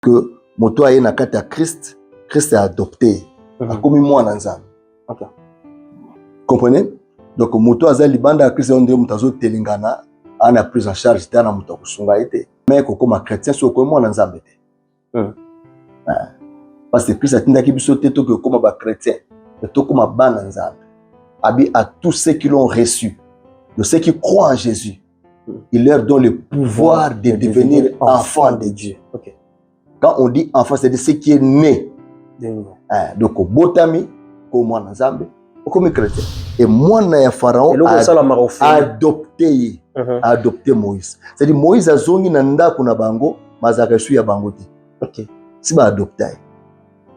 que moto aye na kati ya Christ, Christ est adopté. A commis moi dans ça. Ok. Comprenez? Donc moto aza libanda ya Christ on dit mutazo telingana ana prise en charge tana moto kusunga été. Mais ko comme chrétien so ko moi dans Nzambe te. Parce que Christ a tindaki biso te to que comme ba chrétien, to comme ba dans Nzambe. Abi à tous ceux qui l'ont reçu, de ceux qui croient en Jésus. Il leur donne le pouvoir de devenir enfants de Dieu. Okay. Quand on dit enfant, c'est de ce qui est né. Donc, au botami, comme moi, comme chrétien. Et moi, Pharaon a adopté Moïse. C'est-à-dire Moïse a zongi nanda kuna bango, mazaka su ya bango ti. Ok. Si ba adopté.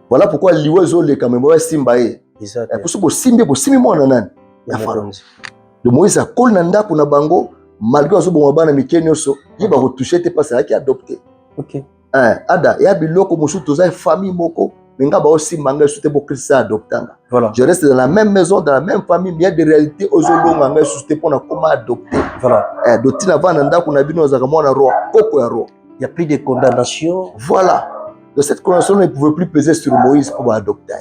Voilà pourquoi liwezo le kamembo simba e. Exact. Pour ce bo simbi moi nanan. Ya Pharaon. Le Moïse a kol nanda kuna bango. Malgré que bon bana mikenyoso il va retoucher tes pas qui adopté. OK. Ada ya biloko musu toza famille moko menga ba aussi manga soute bo Christ adoptanga. Voilà. Je reste dans la même maison, dans la même famille, mais il y a des réalités aux longa nga soute pour na comment adopter. Voilà. Dotina vana ndako na bino za mwana roi koko ya roi. Il y a plus de condamnation. Voilà. De cette condamnation ne pouvait plus peser sur Moïse pour adopter.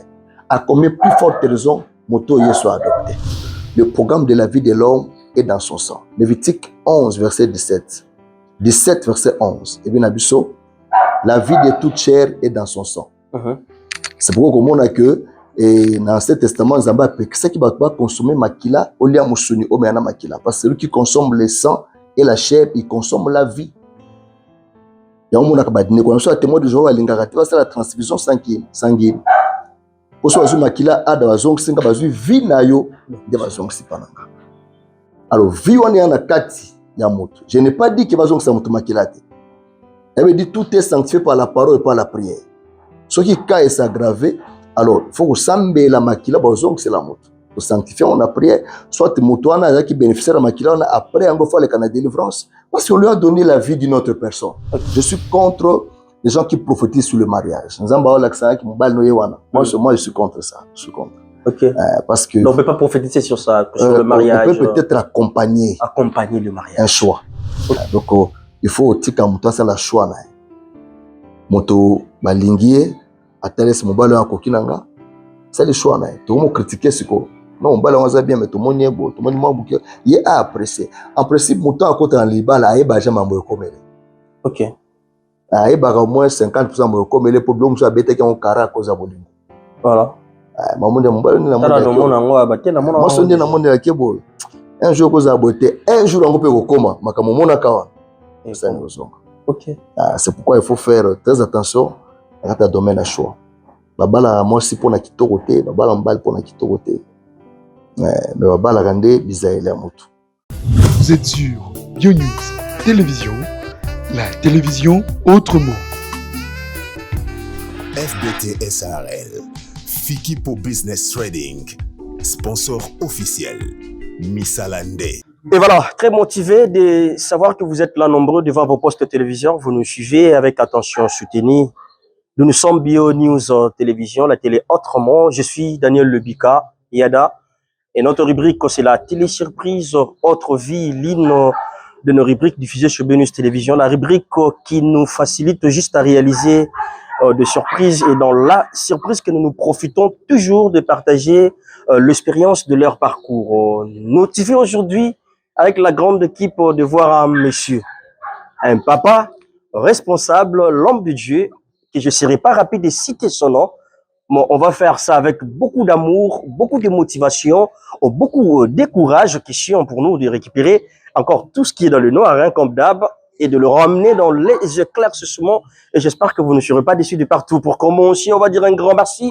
À combien plus forte raison moto yeso adopté. Le programme de la vie de l'homme est dans son sang. Lévitique 11, verset 17. 17, verset 11. Et bien, Abisso, la vie de toute chair est dans son sang. C'est pourquoi, comme on a que, et dans cet testament, ceux qui va consommer makila, au lieu de moussuni, au meana makila. Parce que celui qui consomme le sang et la chair, il consomme la vie. Il y a un monde qui a dit, témoin de Jéhovah, c'est la transfusion sanguine. Pour ce qui est makila, adawazong, c'est une vie nayo, de bazong sipananga. Alors, vie on est en akati yamoto. Je n'ai pas dit que bazong sa moto makilate. Elle me dit tout est sanctifié par la parole et par la prière. Ce qui cas est s'aggraver, alors il faut que sambe la makila bazong c'est la moto. Pour sanctifier on a prié, soit moto on a qui bénéficie de la makila on a après on va faire la délivrance parce qu'on lui a donné la vie d'une autre personne. Je suis contre les gens qui prophétisent sur le mariage. Nzamba olaxa qui mbal noye wana. Moi je suis contre ça. Je suis contre. Ok. Parce que donc, on ne peut pas prophétiser sur ça, sur le mariage. On peut peut-être accompagner le mariage. Un choix. Donc, il faut aussi que moto ça la choix na. Moto balingier ateles mobalo ya kokinanga. C'est le choix na. Tout le monde critiquer ce ko. Non, mobalo on bien mais tout le monde est beau, tout le monde mabuke. Il est apprécié. En principe moto à côté en libala ayeba jamais mo komele. OK. Ayeba au moins 50% mo komele problème so abete ki on kara cause ya bolingo. Voilà. Mamonde mobalo ni na monde ya kebo. Un jour cause ya beauté, un jour on peut kokoma makamo mona kawa. OK. C'est pourquoi il faut faire très attention à ta domaine à choix. Babala moi si pour na kitoko te, babala mbal pour na kitoko te. Mais babala rande bizaïle à moto. Vous êtes sur BioNews Télévision, la télévision autrement. FBT SARL, Fikipo Business Trading, sponsor officiel, Missalande. Et voilà, très motivé de savoir que vous êtes là nombreux devant vos postes téléviseurs. Vous nous suivez avec attention soutenue. Nous sommes BioNews Télévision, la télé autrement. Je suis Daniel Lebika, Yada. Et notre rubrique, c'est la télé-surprise Autre Vie, l'une de nos rubriques diffusées sur BioNews Télévision. La rubrique qui nous facilite juste à réaliser de surprises. Et dans la surprise que nous profitons toujours de partager l'expérience de leur parcours. Motivé aujourd'hui avec la grande équipe de voir un monsieur, un papa responsable, l'homme de Dieu, que je ne serai pas rapide de citer son nom, mais on va faire ça avec beaucoup d'amour, beaucoup de motivation, beaucoup de courage, question pour nous de récupérer encore tout ce qui est dans le noir, hein, comme d'hab, et de le ramener dans les éclaircissements. Et j'espère que vous ne serez pas déçus de partout. Pour commencer, on va dire un grand merci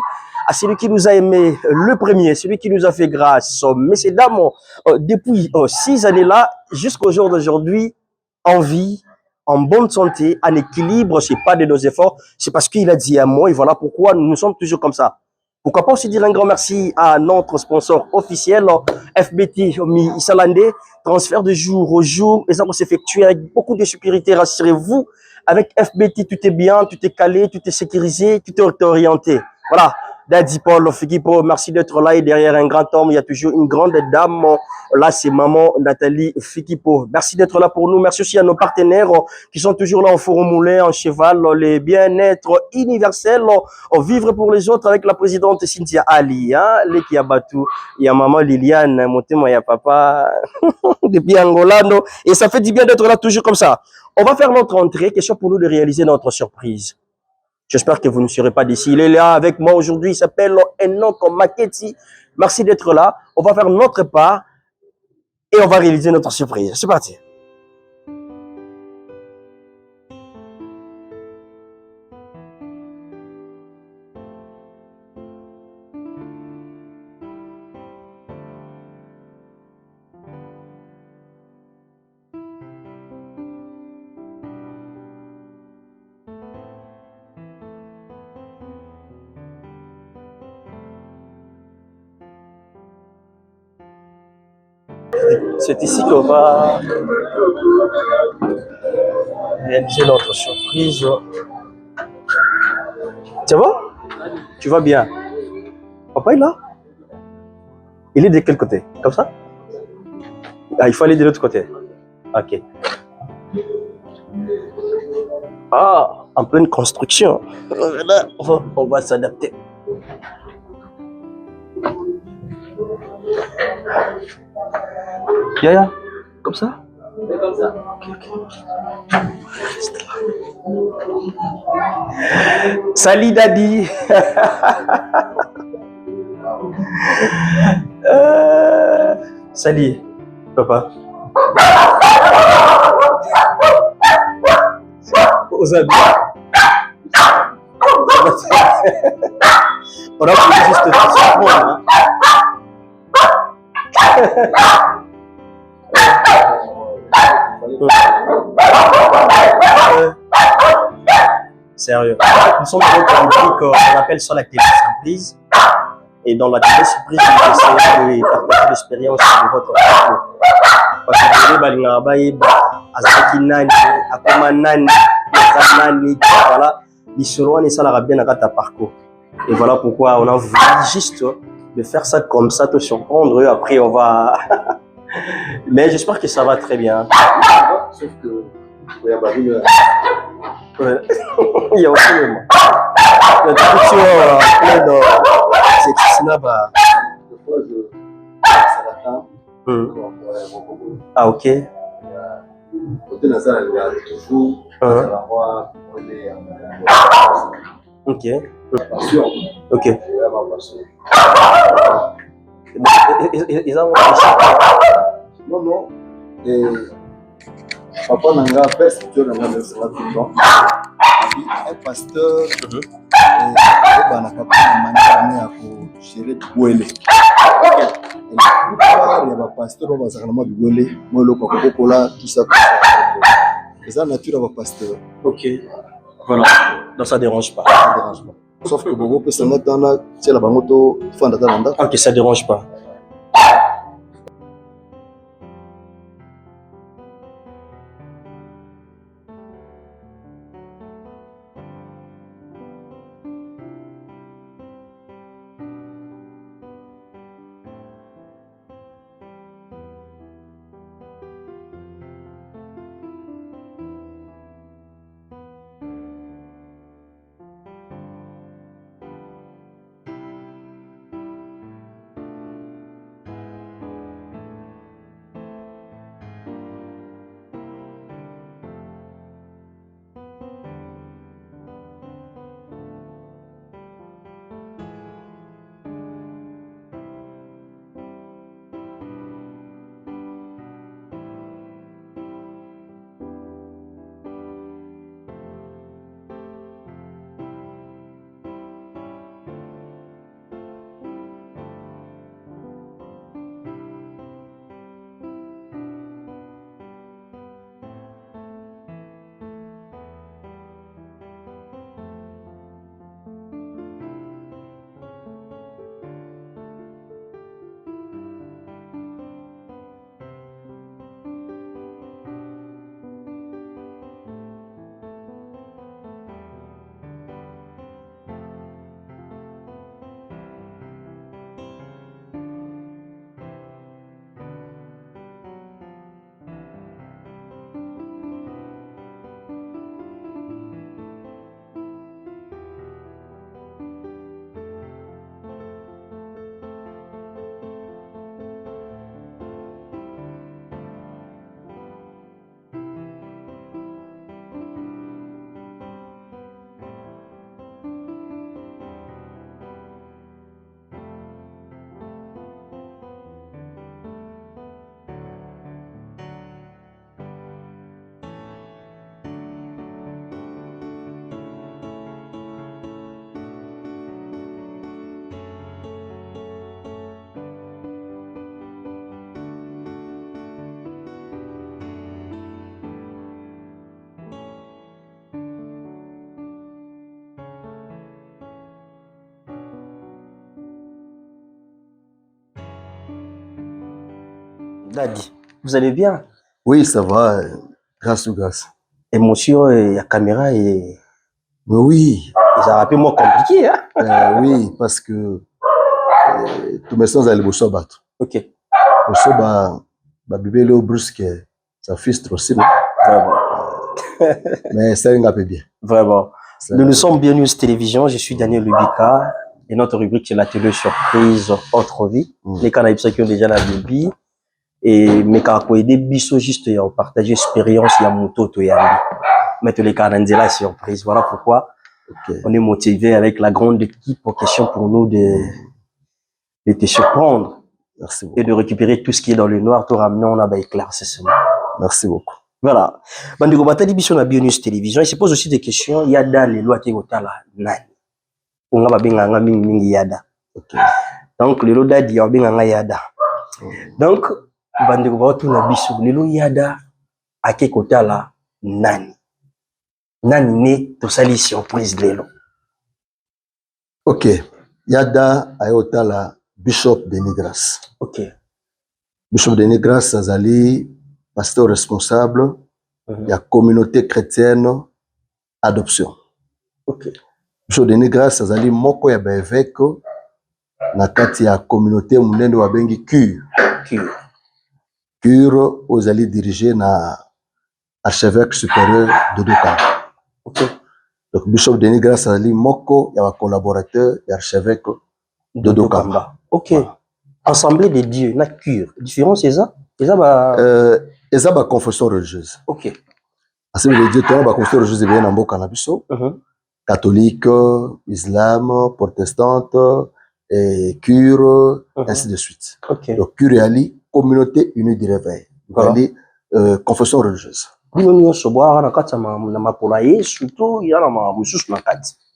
à celui qui nous a aimé le premier, celui qui nous a fait grâce. Messieurs, dames, depuis 6 années là, jusqu'au jour d'aujourd'hui, en vie, en bonne santé, en équilibre, c'est pas de nos efforts, c'est parce qu'il a dit à moi, et voilà pourquoi nous sommes toujours comme ça. Pourquoi pas aussi dire un grand merci à notre sponsor officiel, FBT Missalande, transfert de jour au jour, et ça va s'effectuer avec beaucoup de sécurité, rassurez-vous. Avec FBT, tout est bien, tout est calé, tout est sécurisé, tout est orienté. Voilà. Daddy Paul Fikipo, merci d'être là. Et derrière un grand homme, il y a toujours une grande dame. Là, c'est maman Nathalie Fikipo. Merci d'être là pour nous. Merci aussi à nos partenaires qui sont toujours là au Forum Moulin, en cheval, les bien-être universels, vivre pour les autres avec la présidente Cynthia Ali, hein, les Kiabatou, il y a maman Liliane, Montemo, il y a papa, depuis Angolano. Et ça fait du bien d'être là toujours comme ça. On va faire notre entrée. Question pour nous de réaliser notre surprise. J'espère que vous ne serez pas d'ici. Il est là avec moi aujourd'hui. Il s'appelle Enoch Maketi. Merci d'être là. On va faire notre part et on va réaliser notre surprise. C'est parti. C'est ici qu'on va réaliser notre surprise. Ça va? Tu vas bien? Papa est là? Il est de quel côté? Comme ça? Ah, il faut aller de l'autre côté. Ok. Ah, en pleine construction. Là, on va s'adapter. Yaya, comme ça? Comme ça. Okay. Salut Daddy. Salut papa. Aux amis. On a voulu juste te surprendre. Sérieux. Nous sommes dans notre rubrique, on appelle ça la télé surprise. Et dans la télé surprise, on essaie de partager l'expérience de votre parcours. Parce que vous avez Azaki Nani, Akoma Nani, Nani, voilà. L'histoire est ça la bien à ta parcours. Et voilà pourquoi on a voulu juste de faire ça comme ça, te surprendre. Et après, on va. Mais j'espère que ça va très bien. Sauf que. Ouais. Il y a aussi le mot. Il y a tout de c'est là-bas. Des fois, ça l'attend. Ah, ok. Côté nasal, il y a toujours. Ok. Passion. Ok. Vraiment passion. Ils ont Non, non. Et papa Nanga, père spirituel Nanga, c'est là tout le temps. Un pasteur, il a gérer Bouélé. Et la plupart, il y a un pasteur qui va s'arrêter de Bouélé. Moi, le Coca-Cola, tout ça. C'est la nature d'un pasteur. Ok. Voilà. Donc ça dérange pas. Ça ne dérange pas. Sauf que Bobo peut se mettre dans la. C'est la bangoto, Fanda. Ok, ça dérange pas. Daddy, vous allez bien? Oui, ça va, grâce ou grâce. Émotion et la caméra et Mais oui, ça a un peu moins compliqué, hein? oui, parce que tous mes sons allaient au battre. Ok. Au soba, bibé le brusque, ça fistre aussi, non? Vraiment. Mais ça un peu bien. Vraiment. Ça- Nous sommes bien News Télévision. Je suis Daniel Lubika. Et notre rubrique, c'est la télé surprise Autre Vie. Les Canaïbes qui ont déjà la Bibi. Et mes caractères aider biso juste à partager expérience il y a moto to yambi. Mettre les Canadiens la surprise. Voilà pourquoi on est motivé avec la grande équipe en question pour nous de te surprendre. Merci beaucoup. Et de récupérer tout ce qui est dans le noir, tout ramener, on a éclaircissement. Merci beaucoup. Voilà. Bandeko batali biso na Bionews Télévision, il se pose aussi des questions. Yada les lois qui otala nani. On va bien nga mingi yada. Ok. Donc le loda di bien nga yada. Donc bandeko batu na biso le lo yada ake kotala nani. Nani ne to sali surprise lelo. Ok. Yada ayotala Bishop Denis Grasse. Ok. Bishop Denis Grasse azali pasteur responsable de la communauté chrétienne adoption. Ok. Bishop Denis Grasse azali moko ya ba évêque na kati ya communauté munene wa bengi cure. Cure ozali dirigé na archevêque supérieur de Doka. Ok. Donc Bishop Denis Grasse azali moko ya ba collaborateur ya archevêque de Doka. Ok. Voilà. Assemblée de Dieu, na cure. Différence c'est ça? C'est ça ba eza ba confession religieuse. Ok. Assemblée de Dieu to ba confession religieuse bien na mboka na biso. Catholique, islam, protestante, cure, ainsi de suite. Okay. Donc, cure ali, communauté unie du réveil. Voilà. Ali, confession religieuse.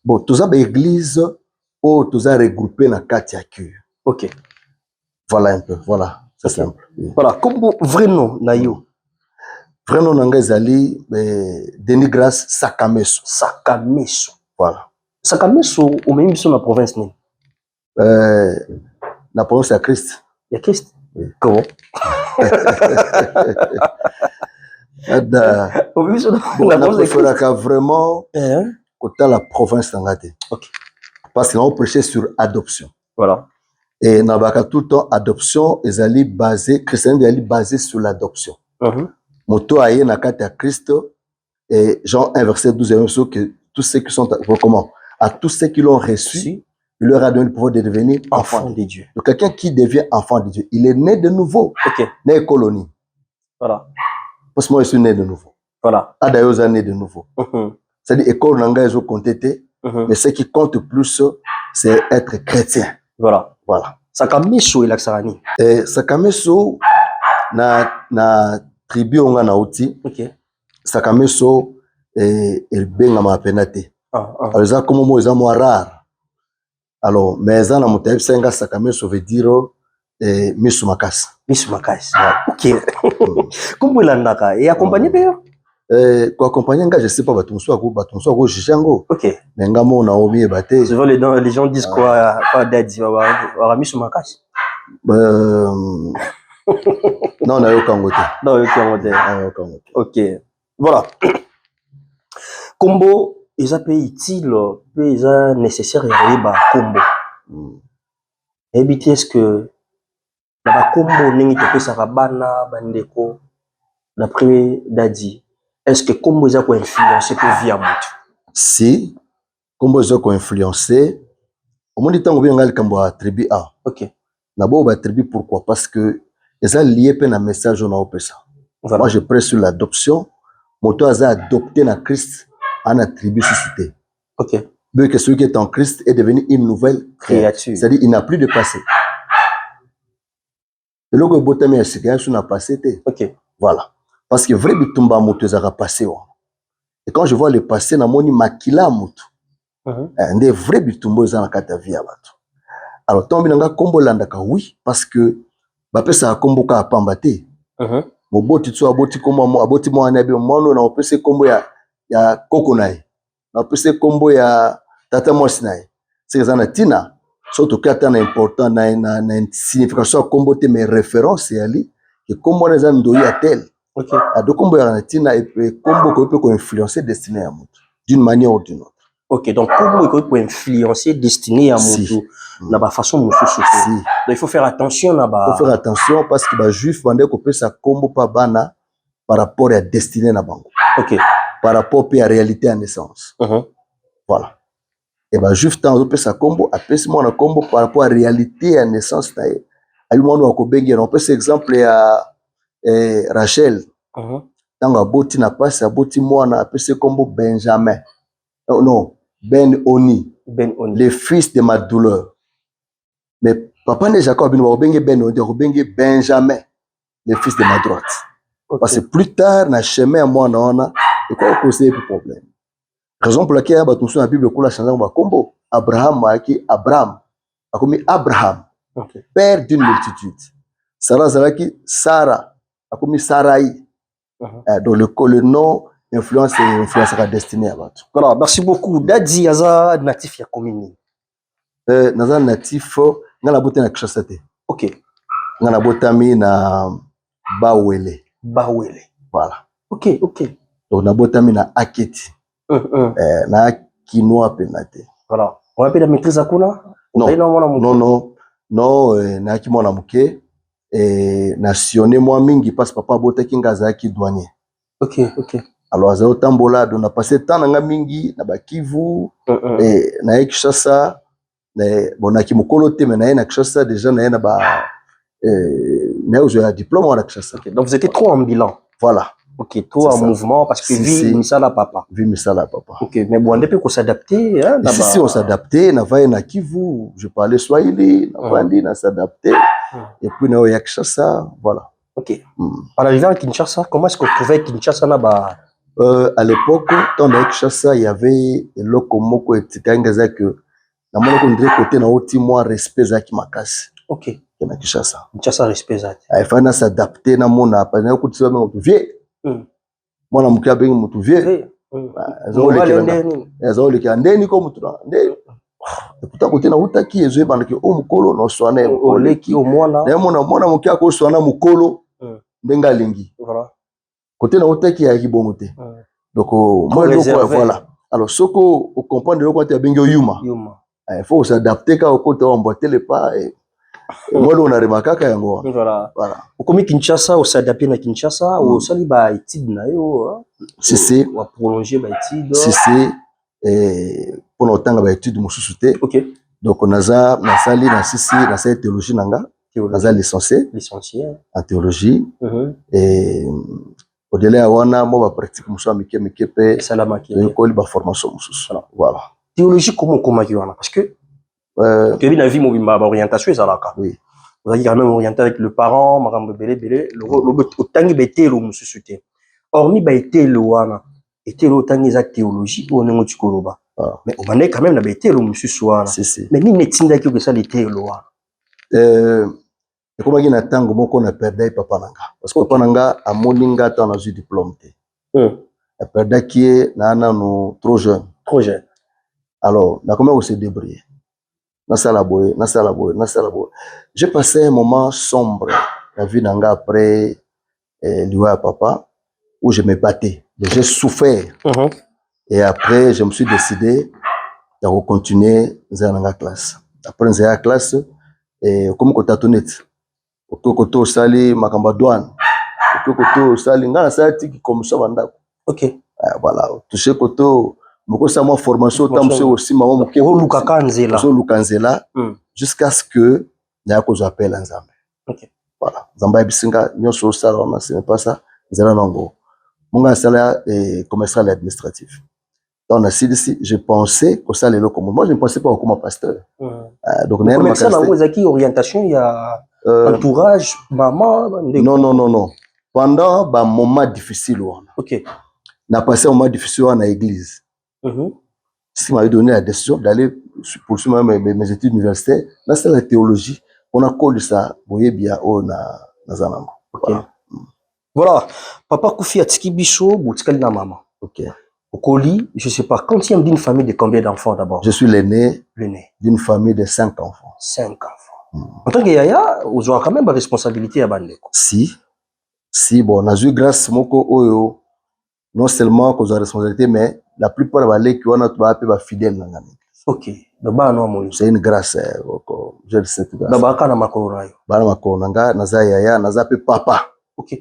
Bon, tous les églises ou tous les regroupés dans la cure. Ok. Voilà un peu, voilà, c'est okay. simple. Voilà, comme vrai nom, Nayo. Vrai nom Nangazali, Denis Grasse Sakameso. Sakameso. Voilà. Sakameso, ou même sur la province, la province à Christ. Il y a Christ. Oui. Comment? Vraiment, côté la province d'Angate. Ok. Parce qu'on prêchait sur adoption. Voilà. Et Nabaka tout le temps, adoption, ils allaient baser, christianisme est basé sur l'adoption. Moto aye nakati à Christ, et Jean 1 verset 12 et que tous ceux qui sont, comment? À tous ceux qui l'ont reçu, il leur a donné le pouvoir de devenir enfant de Dieu. Donc quelqu'un qui devient enfant de Dieu, il est né de nouveau. Ok. Né colonie. Voilà. Parce que moi je suis né de nouveau. Voilà. Adayoza né de nouveau. C'est-à-dire école nanga ils ont compté, mais ce qui compte plus, c'est être chrétien. Voilà. Voilà. Sakameso et l'axarani. Sakameso na tribu onga na uti. Ok. Sakameso benga ma penate. Alors ça comme moi ils ont rare. Alors mais ça na mutaib senga Sakameso veut dire misu makasi. Misu makasi. Ok. Comment il andaka et accompagné père? Pour accompagner nga je sais pas batonso ko jishango. Ok. Mais nga mo na obi e baté. Souvent les gens disent quoi pas daddy wa misu makasi. Non, na yo kangote. Non, yo kangote. Ok. Voilà. Combo, ils a payé utile, ils a nécessaire et ba combo. Éviter est-ce que la combo n'est pas ça bana bandeko d'après Dadi. Est-ce que combo ils a quoi influencer pour via moto? Si combo ils a quoi influencer, au moins du temps on vient ngal kambo a tribu A. Ok. D'abord ba tribu pourquoi? Parce que ils a lié pe na message on a opé ça. Voilà. Moi je prêche sur l'adoption. Moto a adopté na Christ en attribut suscité. Ok. Mais que celui qui est en Christ est devenu une nouvelle créature. C'est-à-dire il n'a plus de passé. Le logo botame c'est qu'il y a sur na passé. Ok. Voilà. Parce que vrai bitumba moto a passé. Et quand je vois le passé na moni makila moto. Des vrais bitumba za na kata via bato. Alors tombi nanga kombo landaka oui parce que ba pesa kombo ka pambate. Moboti tso aboti kombo aboti mo anabi mono na opese kombo ya kokonai. Na opese kombo ya tata mosinae. C'est ça na tina surtout kata na important na signification kombo te mais référence ali que comme on est en doyi à tel. Ok. À deux combo ya tina et combo ko peut influencer destinée à mutu d'une manière ou d'une autre. Ok, donc comment il peut influencer destinée à Si. mutu na ba façon mutu Si. donc il faut faire attention na ba. Il faut faire attention parce que ba juif bande ko pesa combo pa bana par rapport à destinée na bango. Ok. Par rapport à réalité à naissance. Voilà. Et bah juif tant on pesa combo a pesa mon combo par rapport à réalité à naissance na ye. Ayi mo no ko bengi on peut exemple ya Rachel. Tant aboti na passe aboti mwana a pesa combo Benjamin. Non, Ben Oni. Ben Oni. Le fils de ma douleur. Mais papa ne Jacob on bengi Ben Oni, on bengi Benjamin, le fils de ma droite. Okay. Parce que plus tard na chemin moi on et quoi causer des problèmes. Raison pour laquelle ba tout sur la Bible kula changer ba combo Abraham aki Abraham a commis Abraham. Okay. Père d'une multitude. Sarah Zaraki Sarah a commis Sarai. Donc le nom influence la destinée à battre. Voilà, merci beaucoup. Dadi yaza natif ya commune. Naza natif ngala boté na Kishasate. OK. Ngala botami na Bawele. Bawele. Voilà. OK, OK. Donc na botami na Aketi. Na Kinoa penate. Voilà. On appelle la maîtrise à kuna? Non, na ki mona muke nationné moi mingi parce papa botaki ngaza ki douanier. OK, OK. Alors azo tambola on a passé temps na mingi na Bakivu na Kishasa na ki mukolo te mais na Kishasa déjà na ba na un diplôme à Kishasa. Okay. Donc vous étiez trop en bilan. Voilà. OK, trop en mouvement parce que vie misala papa. Vie misala papa. OK, mais bon, depuis qu'on s'adapter hein, si on s'adaptait, na va na Kivu, je parlais Swahili, na vandi na s'adapter. Et puis na ya Kishasa, voilà. OK. En arrivant à Kinshasa, comment est-ce qu'on trouvait Kinshasa na ba à l'époque, dans la Kinshasa, il y avait le komoko et titanga que na mona ko ndre côté na oti moi respect za ki makasi. OK. Na Kinshasa. Kinshasa respect za. Il fallait s'adapter na mona pa na ko tsama mo vieux. Mwana mukia bengi mutu vieux. Ezo le ndeni ko mutu ndeni. Ekuta kote na utaki ezwe bandaki o mukolo no swana oleki o mwana. Na mwana mukia ko swana mukolo ndenga lingi. Voilà. Côté na utaki ya kibomote. Donc moi voilà. Alors soko au comprendre le côté bengi yuma. Il faut s'adapter quand au côté on boiter les pas et moi on a remarqué yango. Voilà. Voilà. Comme Kinshasa, on s'adapter na Kinshasa, on sali ba étude na yo. C'est on va prolonger ba étude. C'est pour autant ba étude mususuté. OK. Donc on a ça na sali na sisi na sa théologie nanga. On a licencié en théologie et au-delà wana moi ba pratique muso amike pe salama ki. École ba formation mususu. Voilà. Théologie comment wana parce que tu as vu la vie mobimba orientation ezalaka. Oui. Vous avez quand même orienté avec le parent makambo belé le tangi betelo mususuté. Hormis ba etelo wana etelo tangi za théologie ou onengo tikoloba. Mais on mané quand même na betelo mususu wana. Mais ni netinda ki que ça letelo wana. Comment il y a tango moko na perdai papa nanga parce que papa nanga a moninga ta na ju diplôme te. A perda qui est na no trop jeune. Trop jeune. Alors, na comment on se débrouiller. Na sala boy. J'ai passé un moment sombre la vie nanga après liwa papa où je me battais. J'ai souffert. Et après je me suis décidé de continuer dans la classe. Après dans la classe et comme kota tonete koto sali makamba douane koto sali ngana sati comme ça banda. OK. Voilà, toucher koto moko sa moi formation tamse aussi maman moké lukanzela jusqu'à ce que na ko j'appelle nzambe. OK. Voilà, nzamba bisinga nyoso sala on c'est pas ça nzela nango monga sala commercial administratif. Dans la CDC, je pensais que ça allait le comme moi je ne pensais pas comme pasteur. Donc commercial nango ezaki orientation il y a entourage maman non pendant ba moment difficile wana. OK. Na passé un moment difficile à l'église. Ce qui m'a donné la décision d'aller poursuivre mes études universitaires. Là, c'est la théologie. On a collé ça, vous voyez bien, on a Zanama. Voilà. Papa Koufi Atiki Bicho, Boutikali na maman. OK. Au Koli, je sais pas, quand il y a d'une famille de combien d'enfants d'abord? Je suis l'aîné d'une famille de 5 enfants. 5 enfants. En tant que yaya, vous avez quand même la responsabilité à Bandeko. Si. Si bon, on a eu grâce moko oyo non seulement cause de responsabilité mais la plupart balé qui on a pas fidèle dans l'église. OK. D'abord non mon. C'est une grâce je le sais tout grâce. D'abord kana makolo na yo. Bana makolo nanga naza yaya naza pe papa. OK.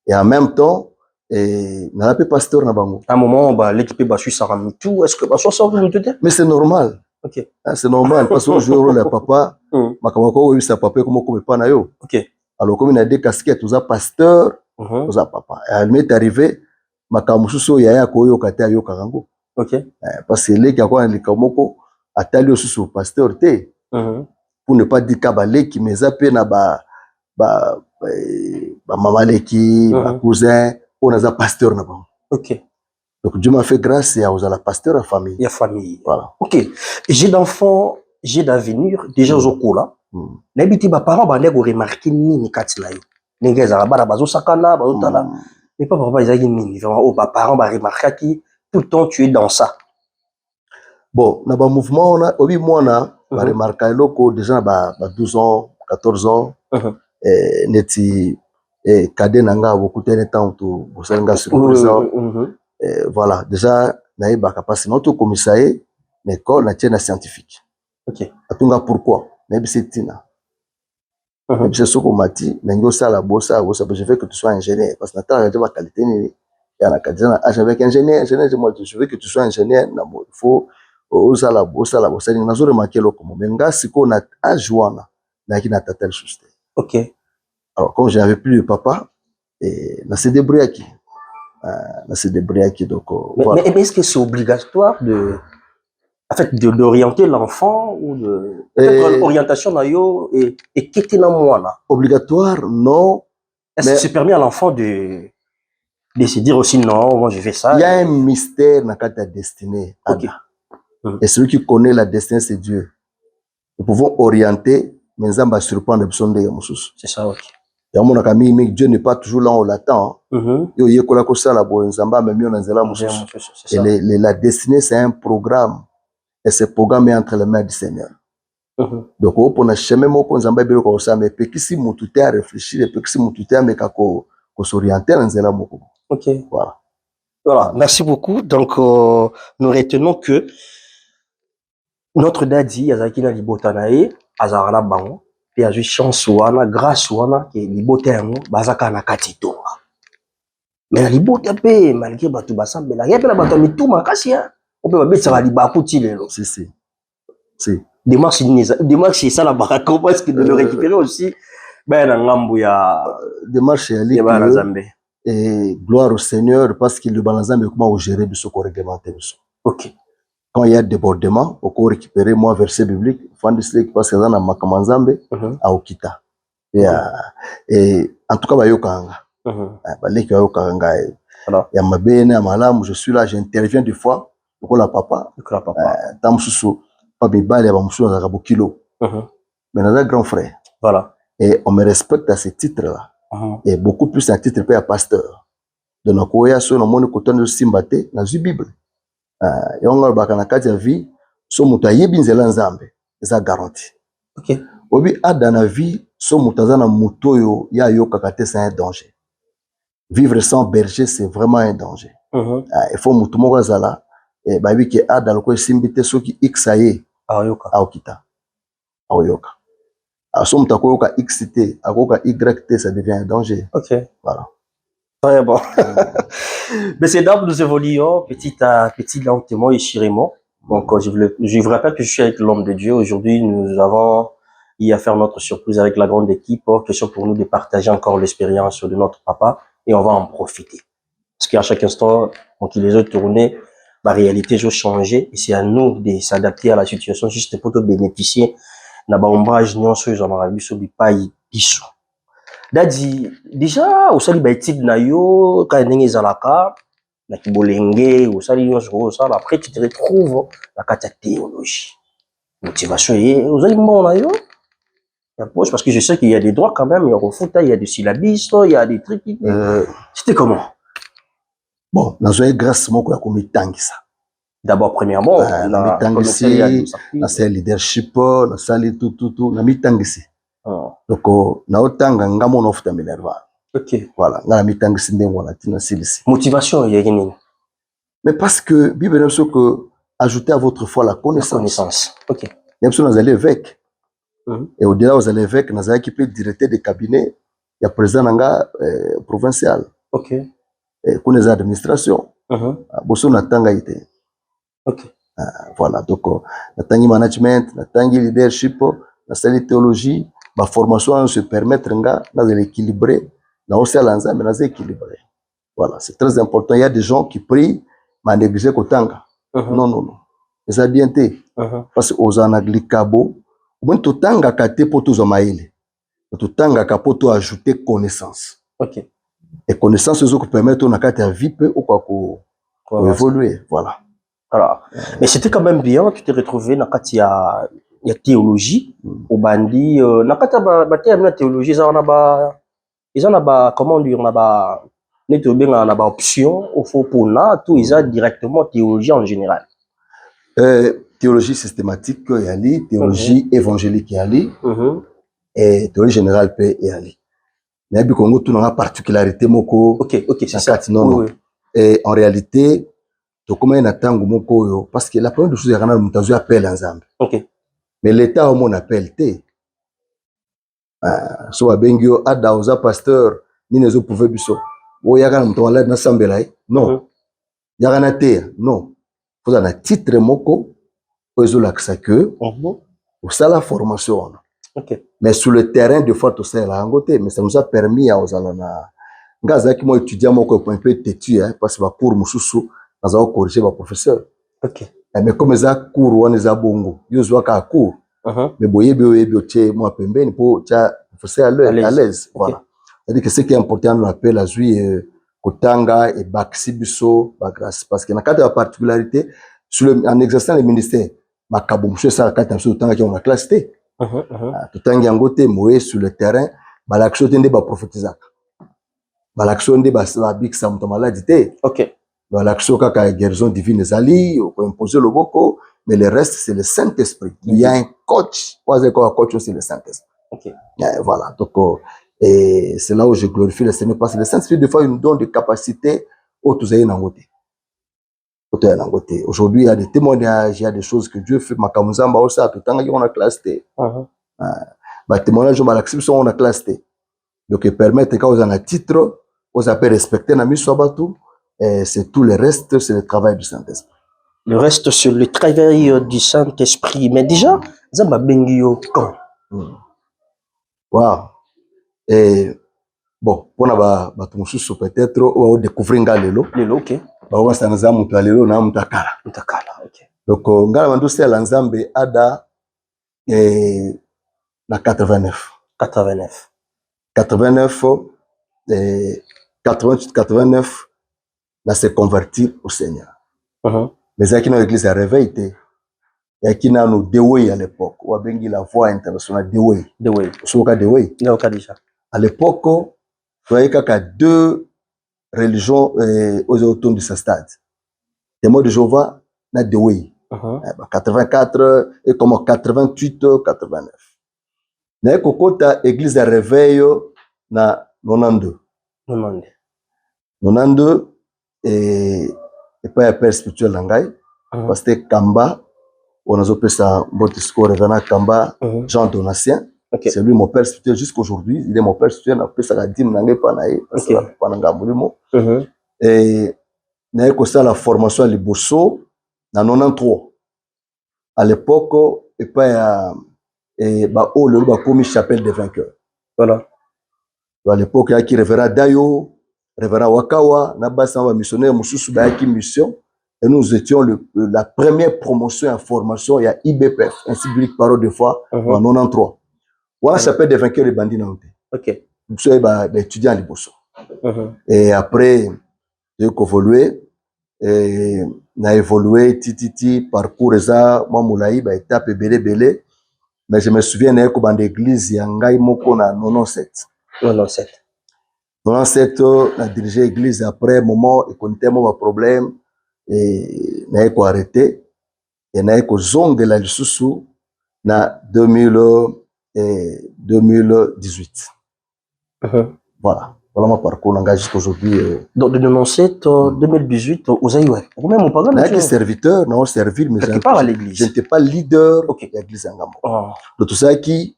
Et en même temps naza pe pasteur na bango. À un moment bah l'équipe ba suit ça tout est-ce que ba so ça vous tout. Mais c'est normal. OK. C'est normal parce que je rôle le papa makamako oui ça papa comme pas na yo. OK. Alors comme il a des casquettes tous pasteur tous papa. Et elle m'est arrivé makamususo yaya ko yo kata yo karango. OK. Parce que les qui a quoi les kamoko atali aussi sur pasteur te pour ne pas dire kabale qui me zappé na ba mamaleki ba cousin on a pasteur na ba. OK. Donc Dieu m'a fait grâce et aux la pasteur à famille. Il y a famille. Voilà. OK. J'ai d'enfants, j'ai d'avenir déjà aux okola. N'habite ba parents ba nego remarquer nini kati la yo. Nengeza ba ba bazo sakana ba otala. Mais pas papa ils a nini vraiment oh ba parents ba remarquer qui tout le temps tu es dans ça. Bon, na ba mouvement on a obi mwana ba remarquer loko déjà ba 12 ans, 14 ans. Neti cadet nanga beaucoup de temps to bosenga sur présent. Voilà, déjà na ba capacité notre commissariat l'école na tienne scientifique. OK. Atunga pourquoi? Mais c'est tina. Mais c'est ce qu'on m'a dit, nengo sala bossa, je veux que tu sois ingénieur parce que nataka de ma qualité ni ya na kadina avec ingénieur, moi je veux que tu sois ingénieur na il faut osala bossa na zo remarquer loko menga siko na ajuana na kina tatel juste. OK. Alors comme j'avais plus de papa et na se débrouiller qui donc voilà. Mais est-ce que c'est obligatoire de en fait d'orienter l'enfant ou de peut-être orientation na yo et qu'était na moi là obligatoire non est-ce que c'est permis à l'enfant de se dire aussi non moi je fais ça il y a un mystère dans ta destinée. OK. Et celui qui connaît la destinée c'est Dieu. Nous pouvons orienter mais Nzamba surprendre besoin de mususu. C'est ça OK. Ya mona kami mais Dieu n'est pas toujours là on l'attend. Yo yekola ko sala bo Nzamba même on nzela mususu. Et la destinée c'est un programme. Et ce programme est entre les mains du Seigneur. Donc, pour ne chemin moko nzamba belo ko sa mais pekisi mutu te à réfléchir et pekisi mutu te mais ko s'orienter dans nzela moko. OK. Voilà. Voilà, merci beaucoup. Donc nous retenons que notre daddy azaki na libota na ye azara bango et a eu chance wana grâce wana que libota yango bazaka na katito. Mais la libota pe malgré batu basambela ya pe la batu mituma kasi ya on peut mettre ça liba kuti lelo. Si. Démarche ça la baraka parce que de le récupérer aussi ben na ngambu ya démarche ya liba na Nzambe et gloire au Seigneur parce qu'il le balanzambe comment gérer biso ko réglementer biso. OK. Quand il y a débordement on peut récupérer moi verset biblique fandisle parce que dans makamanzambe a okita et en tout cas ba yokanga ba leki yokanga ya mabene ya malamu je suis là j'interviens des fois pour la papa tam susu pas bibale ya bamusu na kabukilo mais na grand frère voilà et on me respecte à ce titre là et beaucoup plus un titre pe ya pasteur de nakoya so na moni kotonde simbate na zu bible yonga bakana kati ya vie so mutu ayebi nzela Nzambe eza garantie. OK. Obi ada na vie so mutu aza na mutu oyo ya yokaka te c'est un danger. Vivre sans berger c'est vraiment un danger. Il faut mutu moko azala et babi ke ada loko simbite soki xaye ayoka aokita aoyoka so mutu akoyoka xT akoyoka yt ça devient un danger. OK. Voilà. Très bon. Mais c'est d'abord nous évoluons petit à petit lentement et chirément. Donc je vous rappelle que je suis avec l'homme de Dieu. Aujourd'hui, nous avons eu à faire notre surprise avec la grande équipe. Question pour nous de partager encore l'expérience de notre papa et on va en profiter. Parce qu'à chaque instant, donc les autres tournées, la réalité a changé et c'est à nous de s'adapter à la situation juste pour bénéficier na baombrage non sur les Arabes sur du pays biso. Dadi déjà osali ba étude na yo ka ndenge ezalaka na kibolenge osali nyonso ça après tu te retrouves na kati ya théologie motivation et osali mon na yo parce que je sais qu'il y a des droits quand même il y a au foot il y a des syllabistes il y a des trucs c'était comment bon nazoe grâce moko ya komitangisa d'abord premièrement na mitangisi na c'est leadership na sali tout na mitangisi donc na otanga ngamo na ofuta minerva Ok. Voilà. Ngala mitang sinde ngwana tina silisi. Motivation yegini. Mais parce que Bible aime ce que ajouter à votre foi la La connaissance. connaissance. Ok. Même si vous allez évêque. Mhm. Et au-delà vous allez évêque, vous allez équiper directeur de cabinet, il y a président nanga provincial. Ok. Et pour les administrations. Bosso natanga ite. Ok. Voilà, donc natangi management, natangi leadership, natangi théologie, ma formation se permettre nga na l'équilibrer, na aussi à l'ensemble mais na équilibrer. Voilà, c'est très important. Il y a des gens qui prient, mais négligent kotanga. Non, non, non. Et ça bien été. Parce que aux anaglikabo, ou tout tanga kate pour tous omaïle. Tout tanga kapoto ajouter connaissance. Ok. Et connaissance, c'est ce qui permet de na vie peu ou quoi évoluer. Voilà. Alors, mais c'était quand même bien, tu t'es retrouvé dans la théologie, au bandi, dans la théologie, ils ont comment dire, on a ba option, au fond pour là, tout, ils ont directement théologie en général. Théologie systématique, il y a li, théologie évangélique, il y a li, et théologie générale, il y a li. Mais il y a une particularité, moko. Ok, c'est ça. Non. Oui. Et en réalité, comment il attend moko parce que la première chose c'est qu'on a appel ensemble. Ok. Mais l'état au mon appel té. So abengio ada oza pasteur ni nezo pouvoir biso. O yaga mto wala na sambela non. Yaga na té non. Vous avez un titre moko ozo laksa que ou ça la formation. Ok. Mais sur le terrain de fois tout ça la ngoté mais ça nous a permis à ozala na ngaza ki mo étudiant moko un peu têtu parce que va cours mususu nous avons corrigé ma professeur. Ok. Mais comme ça cours ou on bongo, yo zoa ka cours. Mais boyebi otie moi pembeni pour tia professeur à l'aise. Voilà. C'est-à-dire que ce qui est important on appelle la zui kotanga et baksibiso ba grâce parce que na cadre de la particularité sur en exerçant le ministère makabo monsieur ça kata sur tanga qui on a classe T. Tout tanga yangote moye sur le terrain ba l'action tende ba prophétiser. Ba l'action de ba big sam to maladie té. OK. L'action kaka guérison divine zali on peut imposer le boko mais le reste c'est le Saint-Esprit. Il y a un coach, coach c'est le Saint-Esprit. OK. Voilà, donc et c'est là où je glorifie le Seigneur parce que le Saint-Esprit des fois il nous donne des capacités autres nangote. Aujourd'hui il y a des témoignages, il y a des choses que Dieu fait makamuzamba aussi tout temps on a classe T. Bah témoignage on l'acception on a classe T. Donc il permet que quand vous avez un titre, vous avez respecté na miso batu. Et c'est tout le reste, c'est le travail du Saint-Esprit. Le reste, c'est le travail du Saint-Esprit. Mais déjà, Zamba Bengio quand? Wow. Et bon, pour na batumsusu peut-être ou découvrir ngalelo. Lelo, ok. Ba wa sanza mutu alelo na mutakala. Mutakala, ok. Donc ngala mandusi ala nzambe ada na 89. 89. 89 et 88 89 là s'est converti au Seigneur. Mais il y a une église à réveil, il y a qui n'a nous Dewey à l'époque, ou a bengi la voix internationale Dewey. Dewey. Soka Dewey. déjà. À l'époque, il y a deux religions aux autour de ce stade. Témoins de Jéhovah, na Dewey. 84 et comme 88, 89. Na kokota église à réveil na 92. 92 et pas un père spirituel l'angai parce que Kamba on a appelé ça Botisco Revenant Kamba Jean Donatien c'est lui mon père spirituel jusqu'aujourd'hui il est mon père spirituel on appelle ça la dîme l'angai panaï parce que pananga mulimo et n'a que ça la formation à Liboso dans 93 à l'époque et pas et bah oh le commis chapelle des vainqueurs voilà à l'époque il y a qui révérend Dayo révérend Wakawa Nabasa va missionnaire Mususu Bayaki mission et nous étions la première promotion en formation il y a IBPF ainsi biblique parole de foi en 93 voilà chapelle des vainqueurs et bandits nanté ok vous savez bah étudiant à Liboso et après j'ai évolué et n'a évolué titi parcours ça moi moulaï bah étape belé mais je me souviens n'a ko bande église ya ngai moko na 97 a dirigé l'église après moment et connaissait mon problème et n'a ko arrêté et n'a ko zonge la lisusu na 2018 voilà Voilà mon parcours jusqu'à aujourd'hui. Donc de 97 2018 aux Aïouais. Même au Pagan. J'étais serviteur, non servir, mais quelque part à l'église. Je n'étais pas leader de l'église en Gambo. Donc tout ça qui